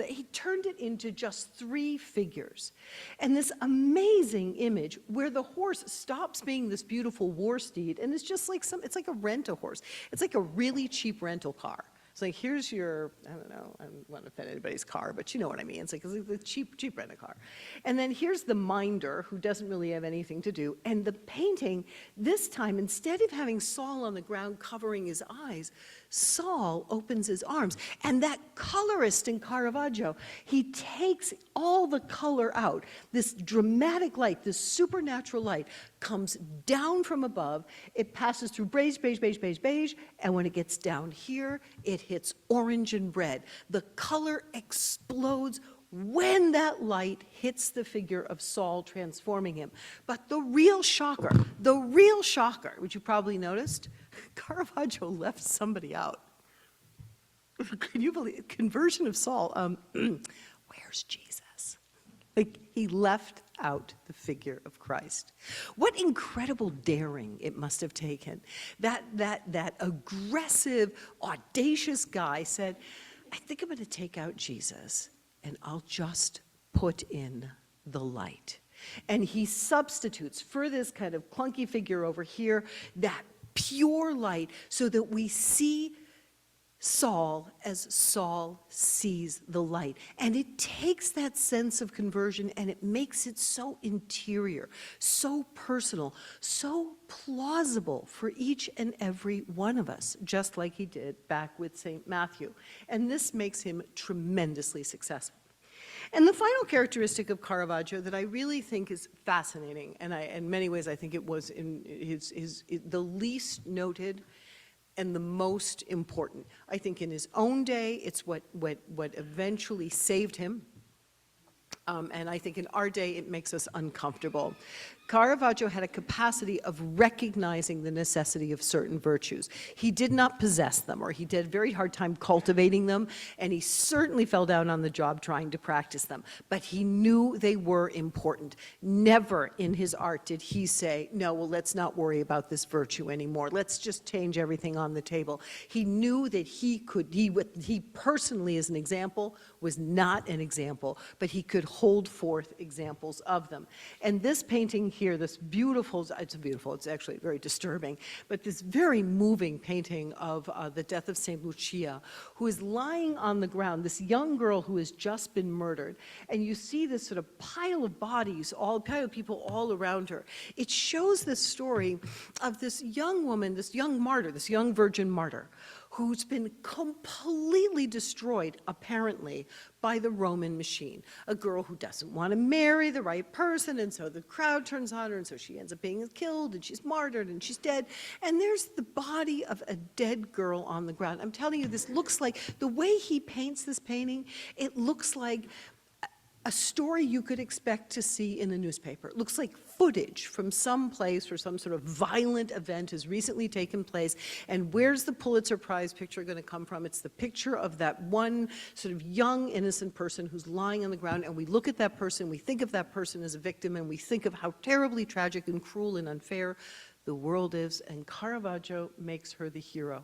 he turned it into just 3 figures. And this amazing image where the horse stops being this beautiful war steed and it's just like it's like a rent-a-horse. It's like a really cheap rental car. It's like, here's your, I don't know, I don't want to offend anybody's car, but you know what I mean. It's like the cheap rent-a-car. And then here's the minder who doesn't really have anything to do. And the painting, this time, instead of having Saul on the ground covering his eyes, Saul opens his arms. And that colorist in Caravaggio, he takes all the color out. This dramatic light, this supernatural light, comes down from above. It passes through beige, beige, beige, beige, beige, and when it gets down here, it hits orange and red. The color explodes when that light hits the figure of Saul, transforming him. But the real shocker, which you probably noticed, Caravaggio left somebody out. Can you believe, conversion of Saul, where's Jesus? Like, he left out the figure of Christ. What incredible daring it must have taken. That aggressive, audacious guy said, I think I'm going to take out Jesus and I'll just put in the light. And he substitutes for this kind of clunky figure over here, that pure light, so that we see Saul as Saul sees the light. And it takes that sense of conversion and it makes it so interior, so personal, so plausible for each and every one of us, just like he did back with St. Matthew. And this makes him tremendously successful. And the final characteristic of Caravaggio that I really think is fascinating, and in many ways I think it was in the least noted and the most important. I think in his own day, it's what eventually saved him. And I think in our day, it makes us uncomfortable. Caravaggio had a capacity of recognizing the necessity of certain virtues. He did not possess them, or he did a very hard time cultivating them, and he certainly fell down on the job trying to practice them. But he knew they were important. Never in his art did he say, no, well, let's not worry about this virtue anymore. Let's just change everything on the table. He knew that he personally, as an example, was not an example, but he could hold forth examples of them. And this painting here, this beautiful, it's actually very disturbing, but this very moving painting of the death of St. Lucia, who is lying on the ground, this young girl who has just been murdered, and you see this sort of pile of bodies, pile of people all around her. It shows this story of this young woman, this young martyr, this young virgin martyr, who's been completely destroyed, apparently, by the Roman machine. A girl who doesn't want to marry the right person, and so the crowd turns on her, and so she ends up being killed, and she's martyred, and she's dead. And there's the body of a dead girl on the ground. I'm telling you, this looks like, the way he paints this painting, it looks like a story you could expect to see in a newspaper. It looks like footage from some place where some sort of violent event has recently taken place. And where's the Pulitzer Prize picture going to come from? It's the picture of that one sort of young, innocent person who's lying on the ground. And we look at that person, we think of that person as a victim, and we think of how terribly tragic and cruel and unfair the world is. And Caravaggio makes her the hero.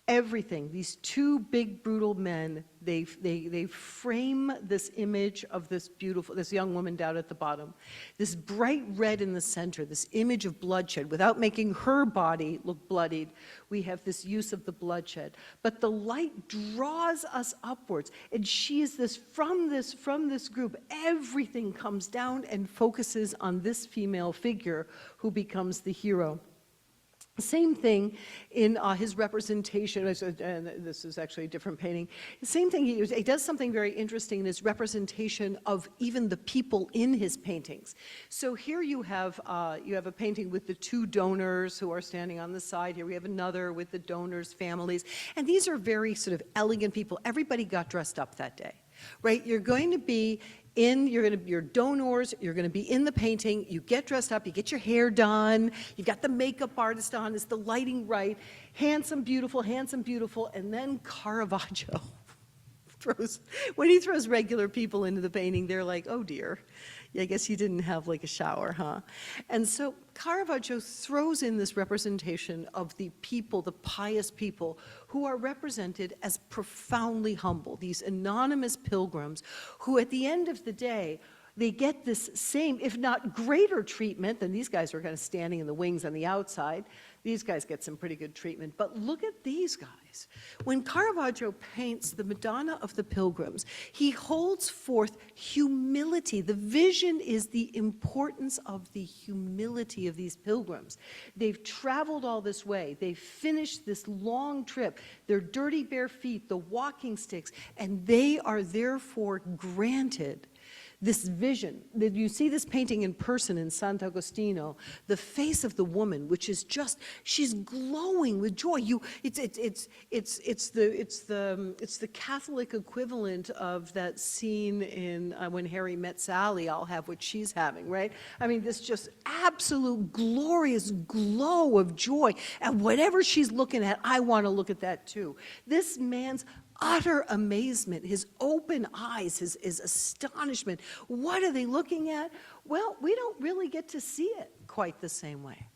Everything, these two big, brutal men, they frame this image of this beautiful, this young woman down at the bottom, this bright red in the center, this image of bloodshed. Without making her body look bloodied, we have this use of the bloodshed. But the light draws us upwards, and she is this, from this group, everything comes down and focuses on this female figure who becomes the hero. Same thing in his representation, and this is actually a different painting. The same thing, he does something very interesting in his representation of even the people in his paintings. So here you have a painting with the two donors who are standing on the side. Here we have another with the donors' families. And these are very sort of elegant people. Everybody got dressed up that day, right? You're going to be your donors, you're going to be in the painting, you get dressed up, you get your hair done, you've got the makeup artist on, is the lighting right, handsome, beautiful, and then Caravaggio when he throws regular people into the painting, they're like, oh dear, yeah, I guess you didn't have like a shower, huh? And so Caravaggio throws in this representation of the people, the pious people, who are represented as profoundly humble, these anonymous pilgrims who at the end of the day, they get this same, if not greater treatment than these guys who are kind of standing in the wings on the outside. These guys get some pretty good treatment, but look at these guys. When Caravaggio paints the Madonna of the Pilgrims, he holds forth humility. The vision is the importance of the humility of these pilgrims. They've traveled all this way. They've finished this long trip, their dirty bare feet, the walking sticks, and they are therefore granted this vision. That you see this painting in person in Sant'Agostino, the face of the woman, which is just, she's glowing with joy. It's the Catholic equivalent of that scene in When Harry Met Sally. I'll have what she's having, right? I mean, this just absolute glorious glow of joy. And whatever she's looking at, I want to look at that too. This man's utter amazement, his open eyes, his astonishment. What are they looking at? Well, we don't really get to see it quite the same way,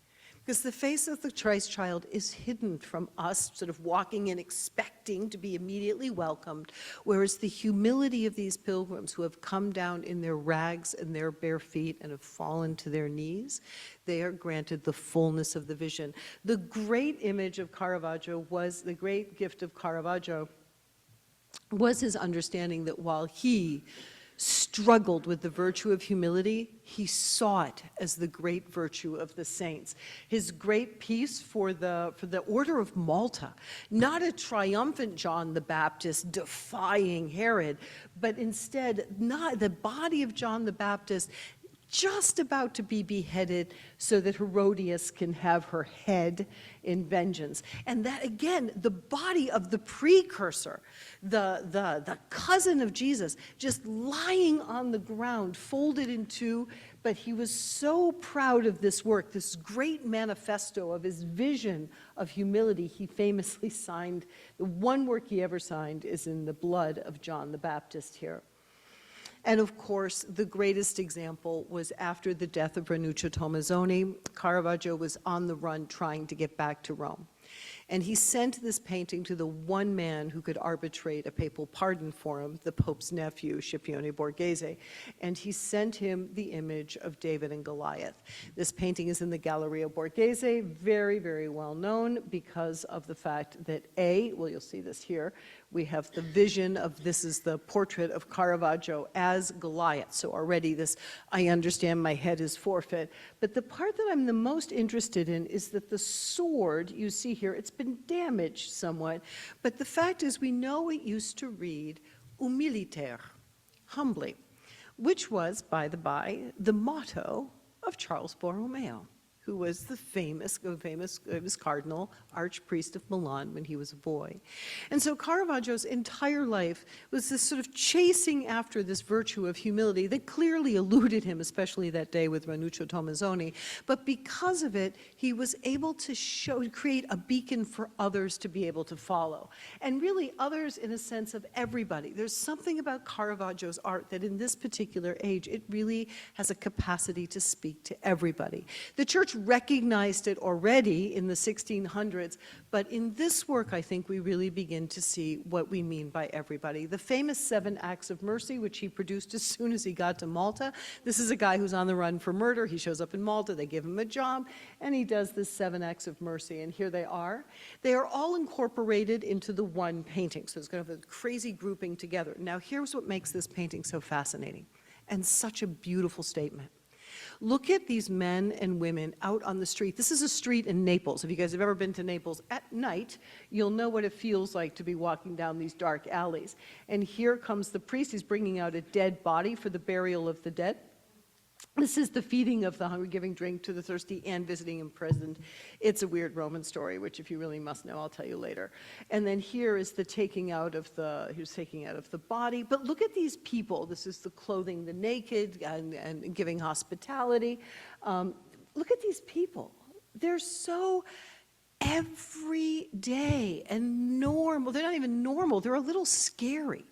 because the face of the Christ child is hidden from us, sort of walking in expecting to be immediately welcomed, whereas the humility of these pilgrims who have come down in their rags and their bare feet and have fallen to their knees, they are granted the fullness of the vision. The great image of Caravaggio was, the great gift of Caravaggio was his understanding that while he struggled with the virtue of humility, he saw it as the great virtue of the saints. His great piece for the Order of Malta, not a triumphant John the Baptist defying Herod, but instead not the body of John the Baptist just about to be beheaded so that Herodias can have her head in vengeance. And that, again, the body of the precursor, the cousin of Jesus, just lying on the ground, folded in two, but he was so proud of this work, this great manifesto of his vision of humility. He famously signed, the one work he ever signed is in the blood of John the Baptist here. And of course, the greatest example was after the death of Ranuccio Tommazzoni. Caravaggio was on the run trying to get back to Rome. And he sent this painting to the one man who could arbitrate a papal pardon for him, the Pope's nephew, Scipione Borghese. And he sent him the image of David and Goliath. This painting is in the Galleria Borghese, very, very well known because of the fact that well, you'll see this here, we have the vision of, this is the portrait of Caravaggio as Goliath. So already this, I understand my head is forfeit. But the part that I'm the most interested in is that the sword, you see here. It's been damaged somewhat, but the fact is we know it used to read humiliter, humbly, which was, by the by, the motto of Charles Borromeo, who was the famous cardinal, archpriest of Milan when he was a boy. And so Caravaggio's entire life was this sort of chasing after this virtue of humility that clearly eluded him, especially that day with Ranuccio Tommazzoni. But because of it, he was able to create a beacon for others to be able to follow. And really others in a sense of everybody. There's something about Caravaggio's art that in this particular age, it really has a capacity to speak to everybody. The church recognized it already in the 1600s, but in this work, I think we really begin to see what we mean by everybody. The famous 7 Acts of Mercy, which he produced as soon as he got to Malta. This is a guy who's on the run for murder. He shows up in Malta, they give him a job, and he does this 7 Acts of Mercy, and here they are. They are all incorporated into the one painting, so it's kind of a crazy grouping together. Now, here's what makes this painting so fascinating, and such a beautiful statement. Look at these men and women out on the street. This is a street in Naples. If you guys have ever been to Naples at night, you'll know what it feels like to be walking down these dark alleys. And here comes the priest. He's bringing out a dead body for the burial of the dead. This is the feeding of the hungry, giving drink to the thirsty, and visiting imprisoned. It's a weird Roman story, which if you really must know, I'll tell you later. And then here is the taking out of the body. But look at these people. This is the clothing the naked and giving hospitality. Look at these people. They're so everyday and normal. They're not even normal. They're a little scary.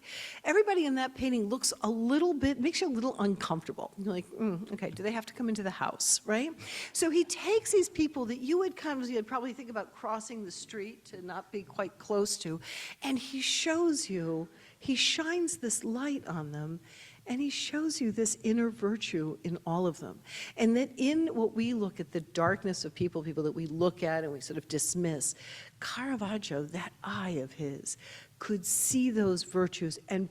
Everybody in that painting looks a little bit, makes you a little uncomfortable. You're like, okay, do they have to come into the house, right? So he takes these people that you would probably think about crossing the street to not be quite close to, and he shows you, he shines this light on them, and he shows you this inner virtue in all of them. And that in what we look at, the darkness of people that we look at and we sort of dismiss, Caravaggio, that eye of his, could see those virtues and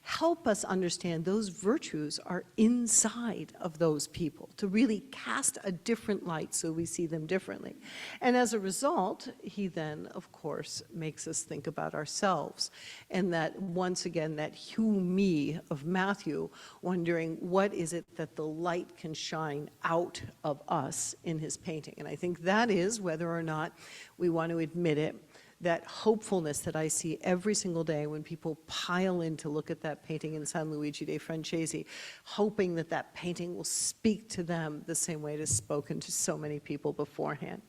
help us understand those virtues are inside of those people, to really cast a different light so we see them differently. And as a result, he then, of course, makes us think about ourselves. And that, once again, that me of Matthew, wondering what is it that the light can shine out of us in his painting. And I think that is, whether or not we want to admit it, that hopefulness that I see every single day when people pile in to look at that painting in San Luigi dei Francesi, hoping that that painting will speak to them the same way it has spoken to so many people beforehand.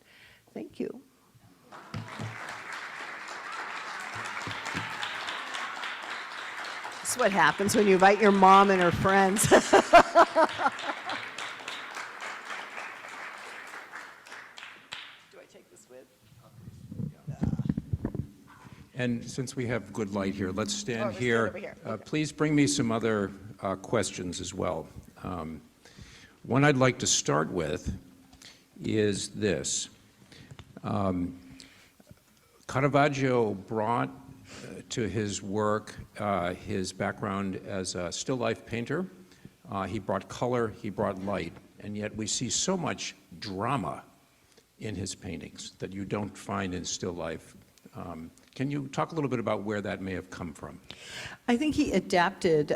Thank you. This is what happens when you invite your mom and her friends. And since we have good light here, let's stand let's here. stand over here. Okay. Please bring me some other questions as well. One I'd like to start with is this. Caravaggio brought to his work his background as a still life painter. He brought color, he brought light, and yet we see so much drama in his paintings that you don't find in still life. Can you talk a little bit about where that may have come from? I think he adapted,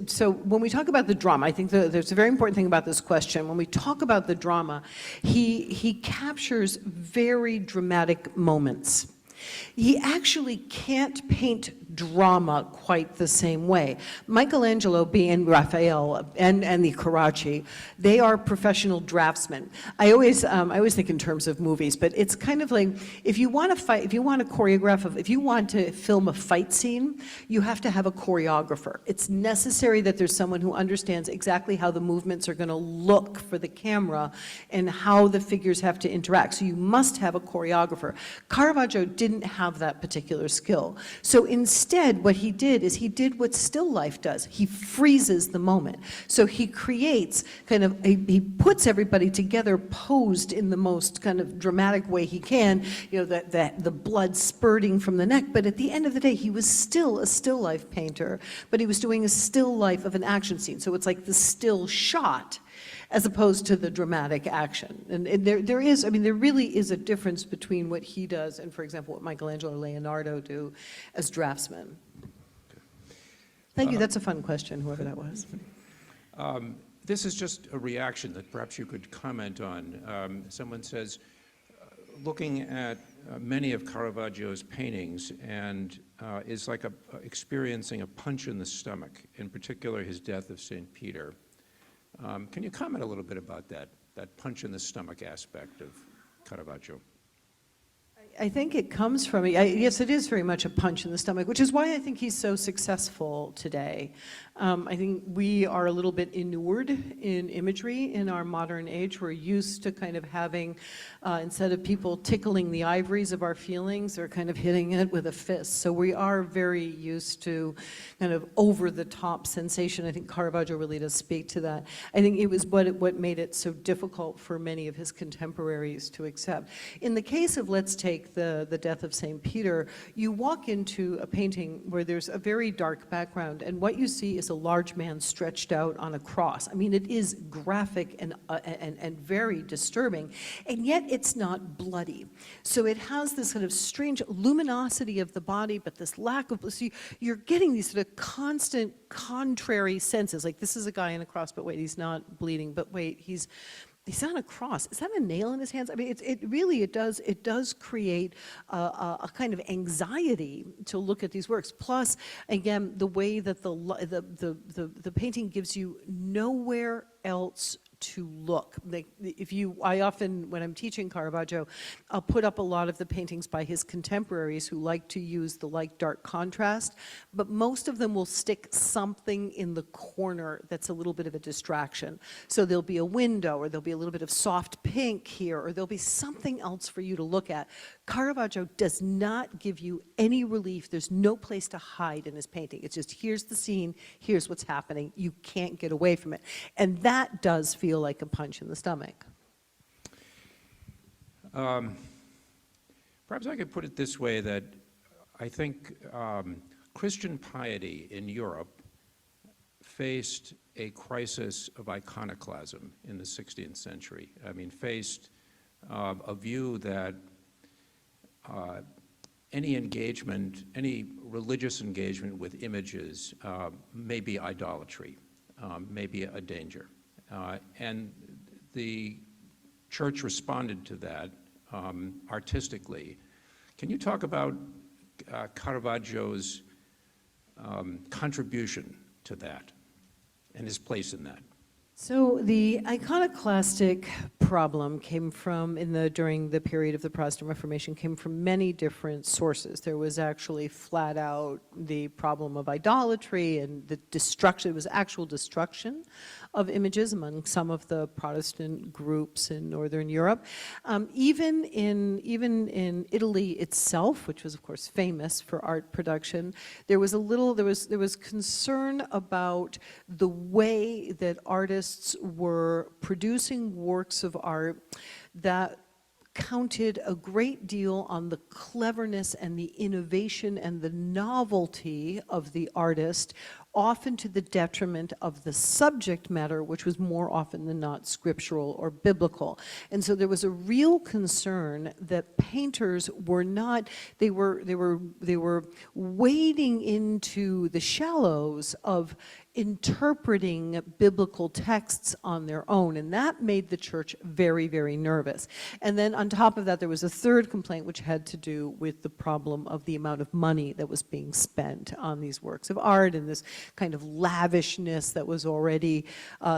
so when we talk about the drama, I think there's a very important thing about this question. When we talk about the drama, he captures very dramatic moments. He actually can't paint drama quite the same way. Michelangelo, being Raphael, and the Caravaggio, they are professional draftsmen. I always think in terms of movies, but it's kind of like, if you want to fight, if you want to film a fight scene, you have to have a choreographer. It's necessary that there's someone who understands exactly how the movements are going to look for the camera and how the figures have to interact. So you must have a choreographer. Caravaggio didn't have that particular skill. So instead, what he did is he did what still life does. He freezes the moment. So he creates he puts everybody together posed in the most kind of dramatic way he can, the blood spurting from the neck. But at the end of the day, he was still a still life painter, but he was doing a still life of an action scene. So it's like the still shot. as opposed to the dramatic action. And there is, I mean, there really is a difference between what he does and, for example, what Michelangelo or Leonardo do as draftsmen. Thank you, that's a fun question, whoever that was. This is just a reaction that perhaps you could comment on. Someone says, looking at many of Caravaggio's paintings and is like experiencing a punch in the stomach, in particular his Death of St. Peter. Can you comment a little bit about that punch in the stomach aspect of Caravaggio? I think it comes from, yes, it is very much a punch in the stomach, which is why I think he's so successful today. I think we are a little bit inured in imagery in our modern age. We're used to kind of having, instead of people tickling the ivories of our feelings, they're kind of hitting it with a fist. So we are very used to kind of over-the-top sensation. I think Caravaggio really does speak to that. I think it was what made it so difficult for many of his contemporaries to accept. In the case of, let's take the Death of St. Peter, you walk into a painting where there's a very dark background, and what you see is a large man stretched out on a cross. I mean, it is graphic and very disturbing, and yet it's not bloody. So it has this kind of strange luminosity of the body, but this lack of, so you're getting these sort of constant contrary senses, like this is a guy on a cross, but wait, he's not bleeding, but wait, he's on a cross. Is that a nail in his hands? I mean, it does create a kind of anxiety to look at these works. Plus, again, the way that the painting gives you nowhere else to look. I often, when I'm teaching Caravaggio, I'll put up a lot of the paintings by his contemporaries who like to use the light-dark contrast, but most of them will stick something in the corner that's a little bit of a distraction. So there'll be a window, or there'll be a little bit of soft pink here, or there'll be something else for you to look at. Caravaggio does not give you any relief. There's no place to hide in his painting. It's just, here's the scene, here's what's happening. You can't get away from it. And that does feel like a punch in the stomach. Perhaps I could put it this way, that I think Christian piety in Europe faced a crisis of iconoclasm in the 16th century. I mean, faced a view that any engagement, any religious engagement with images may be idolatry, may be a danger. And the church responded to that artistically. Can you talk about Caravaggio's contribution to that and his place in that? So the iconoclastic problem came from, during the period of the Protestant Reformation, came from many different sources. There was actually flat out the problem of idolatry and the destruction, it was actual destruction of images among some of the Protestant groups in Northern Europe. Even in Italy itself, which was of course famous for art production, there was concern about the way that artists were producing works of art that counted a great deal on the cleverness and the innovation and the novelty of the artist, often to the detriment of the subject matter, which was more often than not scriptural or biblical. And so there was a real concern that painters were not, they were wading into the shallows of interpreting biblical texts on their own, and that made the church very, very nervous. And then on top of that, there was a third complaint which had to do with the problem of the amount of money that was being spent on these works of art and this kind of lavishness that was already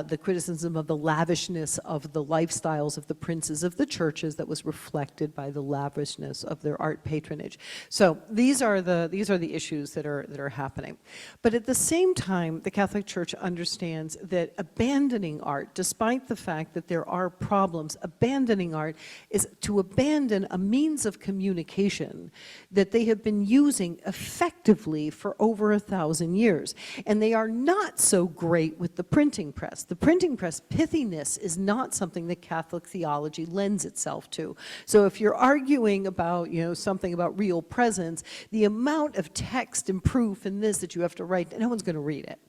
the criticism of the lavishness of the lifestyles of the princes of the churches that was reflected by the lavishness of their art patronage. So these are the issues that are happening. But at the same time, the Catholic Church understands that abandoning art, despite the fact that there are problems, abandoning art is to abandon a means of communication that they have been using effectively for over 1,000 years. And they are not so great with the printing press. The printing press pithiness is not something that Catholic theology lends itself to. So if you're arguing about, something about real presence, the amount of text and proof in this that you have to write, no one's going to read it.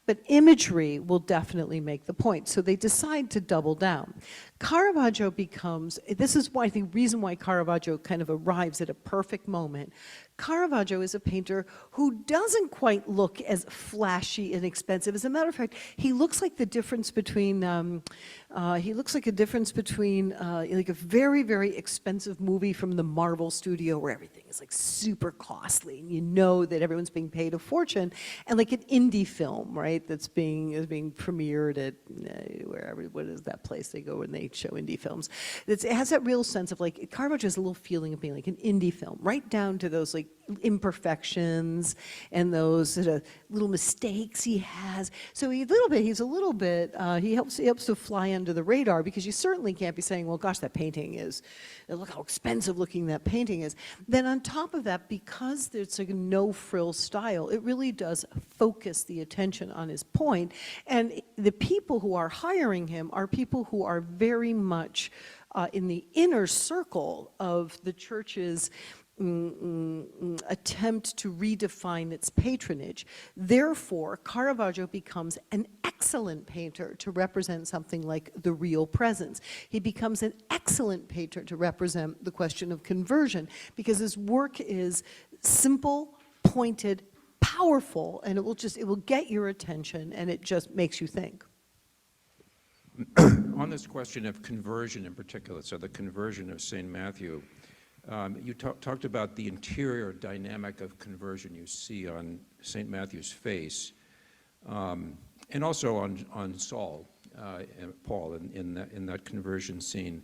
But imagery will definitely make the point. So they decide to double down. Caravaggio becomes, this is why I think reason why Caravaggio kind of arrives at a perfect moment. Caravaggio is a painter who doesn't quite look as flashy and expensive. As a matter of fact, he looks like the difference between, like a very, very expensive movie from the Marvel studio where everything is like super costly and you know that everyone's being paid a fortune, and like an indie film, right, that's being premiered at wherever, what is that place they go when they show indie films. It has that real sense of like, Caravaggio has a little feeling of being like an indie film, right down to those like imperfections and those sort of little mistakes he has. So he helps to fly under the radar, because you certainly can't be saying, well, gosh, that painting is, look how expensive looking that painting is. Then on top of that, because there's like a no-frill style, it really does focus the attention on his point. And the people who are hiring him are people who are very much in the inner circle of the church's attempt to redefine its patronage. Therefore, Caravaggio becomes an excellent painter to represent something like the real presence. He becomes an excellent painter to represent the question of conversion, because his work is simple, pointed, powerful, and it will get your attention, and it just makes you think. On this question of conversion in particular, so the conversion of St. Matthew, you talked about the interior dynamic of conversion you see on St. Matthew's face, and also on Saul and Paul in that conversion scene.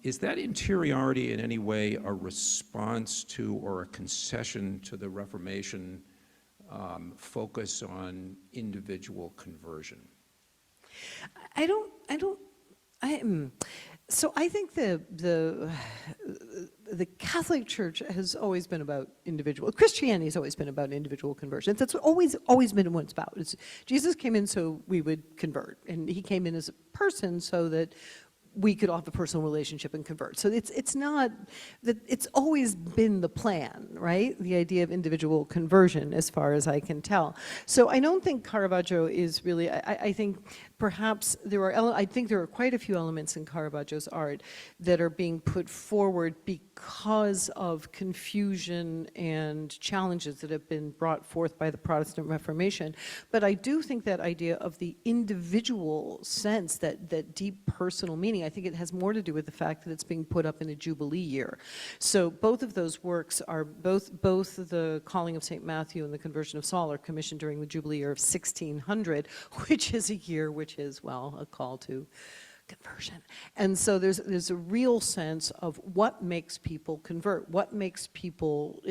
Is that interiority in any way a response to or a concession to the Reformation focus on individual conversion? So I think the Catholic Church has always been about individual. Christianity has always been about individual conversion. That's always been what it's about. Jesus came in so we would convert, and he came in as a person so that we could have a personal relationship and convert. So it's not that, it's always been the plan, right? The idea of individual conversion, as far as I can tell. So I don't think Caravaggio is really, I think perhaps I think there are quite a few elements in Caravaggio's art that are being put forward because of confusion and challenges that have been brought forth by the Protestant Reformation. But I do think that idea of the individual sense, that deep personal meaning, I think it has more to do with the fact that it's being put up in a Jubilee year. So both of those works are, both the Calling of St. Matthew and the Conversion of Saul are commissioned during the Jubilee year of 1600, which is a year which is, well, a call to conversion. And so there's a real sense of what makes people convert, what makes people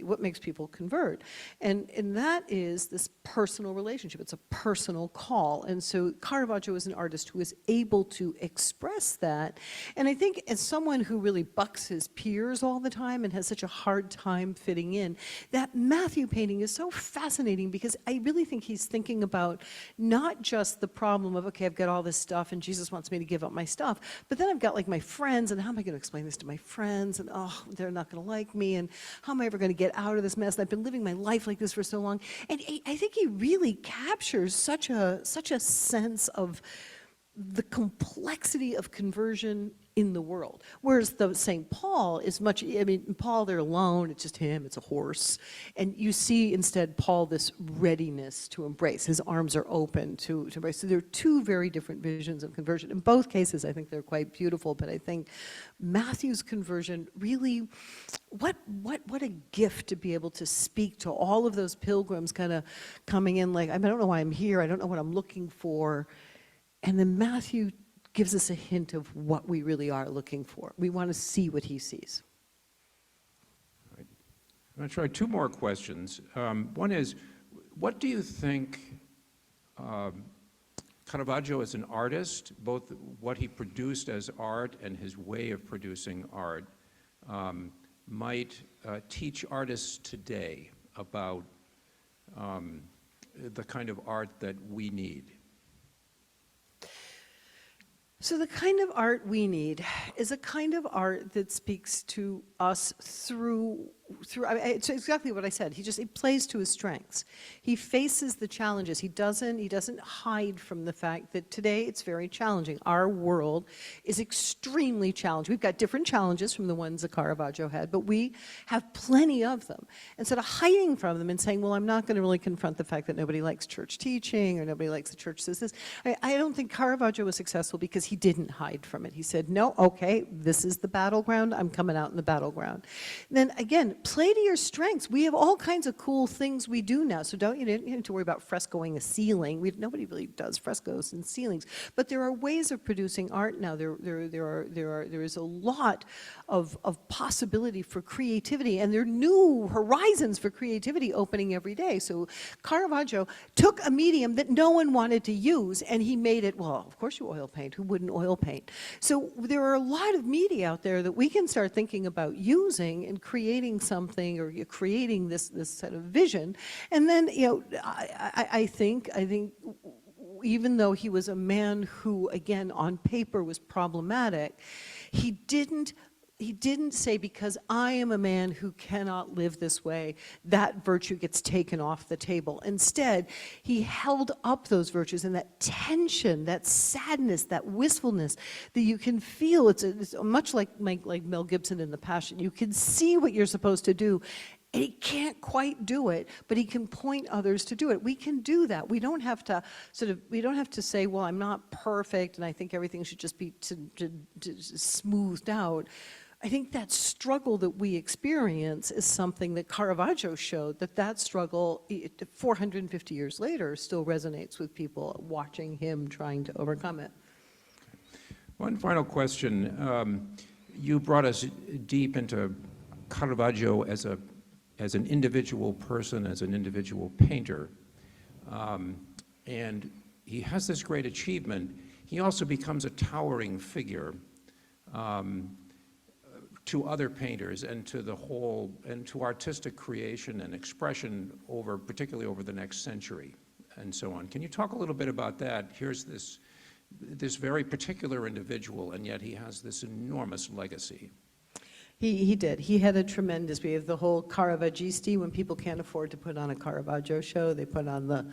what makes people convert, and that is this personal relationship. It's a personal call, and so Caravaggio is an artist who is able to express that. And I think as someone who really bucks his peers all the time and has such a hard time fitting in, that Matthew painting is so fascinating, because I really think he's thinking about not just the problem of, okay, I've got all this stuff and Jesus wants me to give up my stuff, but then I've got like my friends, and how am I going to explain this to my friends, and oh, they're not going to like me, and how am I ever going to get out of this mess, and I've been living my life like this for so long. And I think he really captures such a sense of the complexity of conversion in the world. Whereas the St. Paul is much, I mean, Paul, they're alone, it's just him, it's a horse. And you see instead Paul this readiness to embrace. His arms are open to embrace. So there are two very different visions of conversion. In both cases, I think they're quite beautiful, but I think Matthew's conversion really, what a gift to be able to speak to all of those pilgrims kind of coming in like, I don't know why I'm here, I don't know what I'm looking for. And then Matthew gives us a hint of what we really are looking for. We want to see what he sees. I'm going to try two more questions. One is, what do you think Caravaggio as an artist, both what he produced as art and his way of producing art, might teach artists today about the kind of art that we need? So the kind of art we need is a kind of art that speaks to us through it's exactly what I said. He plays to his strengths. He faces the challenges. He doesn't hide from the fact that today it's very challenging. Our world is extremely challenging. We've got different challenges from the ones that Caravaggio had, but we have plenty of them. Instead of hiding from them and saying, well, I'm not going to really confront the fact that nobody likes church teaching or nobody likes the church says this. I don't think Caravaggio was successful because he didn't hide from it. He said, no, okay, this is the battleground. I'm coming out in the battleground. Then again, play to your strengths. We have all kinds of cool things we do now. So you don't have to worry about frescoing a ceiling. Nobody really does frescoes and ceilings. But there are ways of producing art now. There is a lot of possibility for creativity, and there are new horizons for creativity opening every day. So Caravaggio took a medium that no one wanted to use, and he made it, well, of course you oil paint. Who wouldn't oil paint? So there are a lot of media out there that we can start thinking about using and creating something, or you're creating this set of vision. And then, I think even though he was a man who, again, on paper was problematic, he didn't say, because I am a man who cannot live this way, that virtue gets taken off the table. Instead, he held up those virtues, and that tension, that sadness, that wistfulness that you can feel. It's much like Mel Gibson in The Passion. You can see what you're supposed to do, and he can't quite do it, but he can point others to do it. We can do that. We don't have to say, well, I'm not perfect, and I think everything should just be smoothed out. I think that struggle that we experience is something that Caravaggio showed, that struggle 450 years later still resonates with people watching him trying to overcome it. One final question. You brought us deep into Caravaggio as an individual person, as an individual painter. And he has this great achievement. He also becomes a towering figure to other painters and to the whole, and to artistic creation and expression particularly over the next century and so on. Can you talk a little bit about that? Here's this very particular individual, and yet he has this enormous legacy. He did. He had a tremendous, we have the whole Caravaggisti. When people can't afford to put on a Caravaggio show, they put on the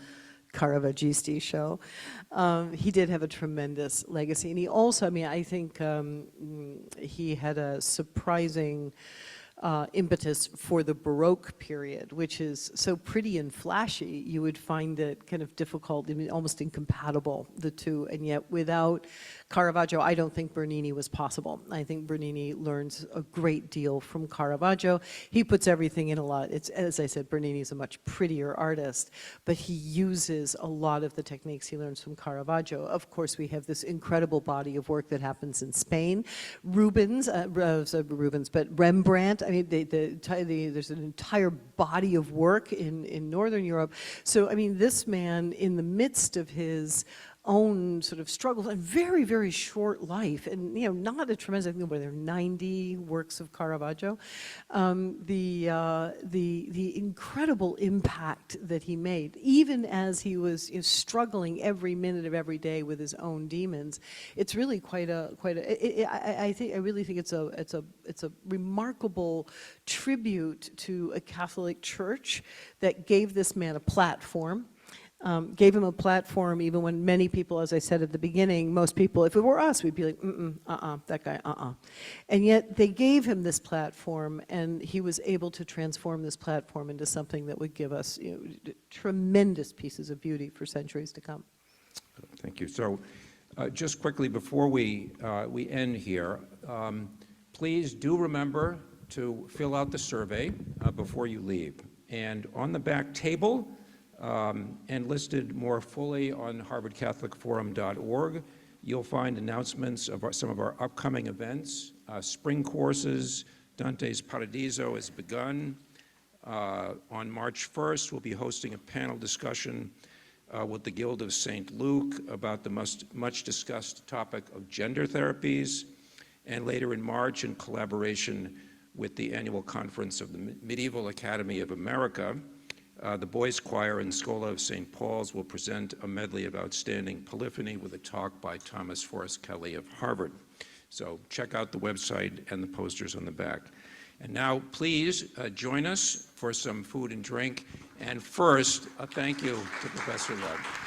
Caravaggisti show. He did have a tremendous legacy. And he also, I think he had a surprising impetus for the Baroque period, which is so pretty and flashy. You would find it kind of difficult, almost incompatible, the two. And yet without Caravaggio, I don't think Bernini was possible. I think Bernini learns a great deal from Caravaggio. He puts everything in a lot. As I said, Bernini is a much prettier artist, but he uses a lot of the techniques he learns from Caravaggio. Of course, we have this incredible body of work that happens in Spain. But Rembrandt, there's an entire body of work in Northern Europe. So, this man, in the midst of his own sort of struggles, and very, very short life, and not a tremendous, I think there are 90 works of Caravaggio. The incredible impact that he made, even as he was struggling every minute of every day with his own demons. It's really I really think it's a remarkable tribute to a Catholic Church that gave this man a platform. Gave him a platform even when many people, as I said at the beginning, most people, if it were us, we'd be like, that guy, And yet they gave him this platform, and he was able to transform this platform into something that would give us tremendous pieces of beauty for centuries to come. Thank you. So just quickly before we end here, please do remember to fill out the survey before you leave. And on the back table, and listed more fully on harvardcatholicforum.org, you'll find announcements of some of our upcoming events. Spring courses, Dante's Paradiso has begun. On March 1st, we'll be hosting a panel discussion with the Guild of St. Luke about the much discussed topic of gender therapies. And later in March, in collaboration with the annual conference of the Medieval Academy of America, the Boys Choir and Schola of St. Paul's will present a medley of outstanding polyphony with a talk by Thomas Forrest Kelly of Harvard. So check out the website and the posters on the back. And now, please join us for some food and drink. And first, a thank you to Professor Lev.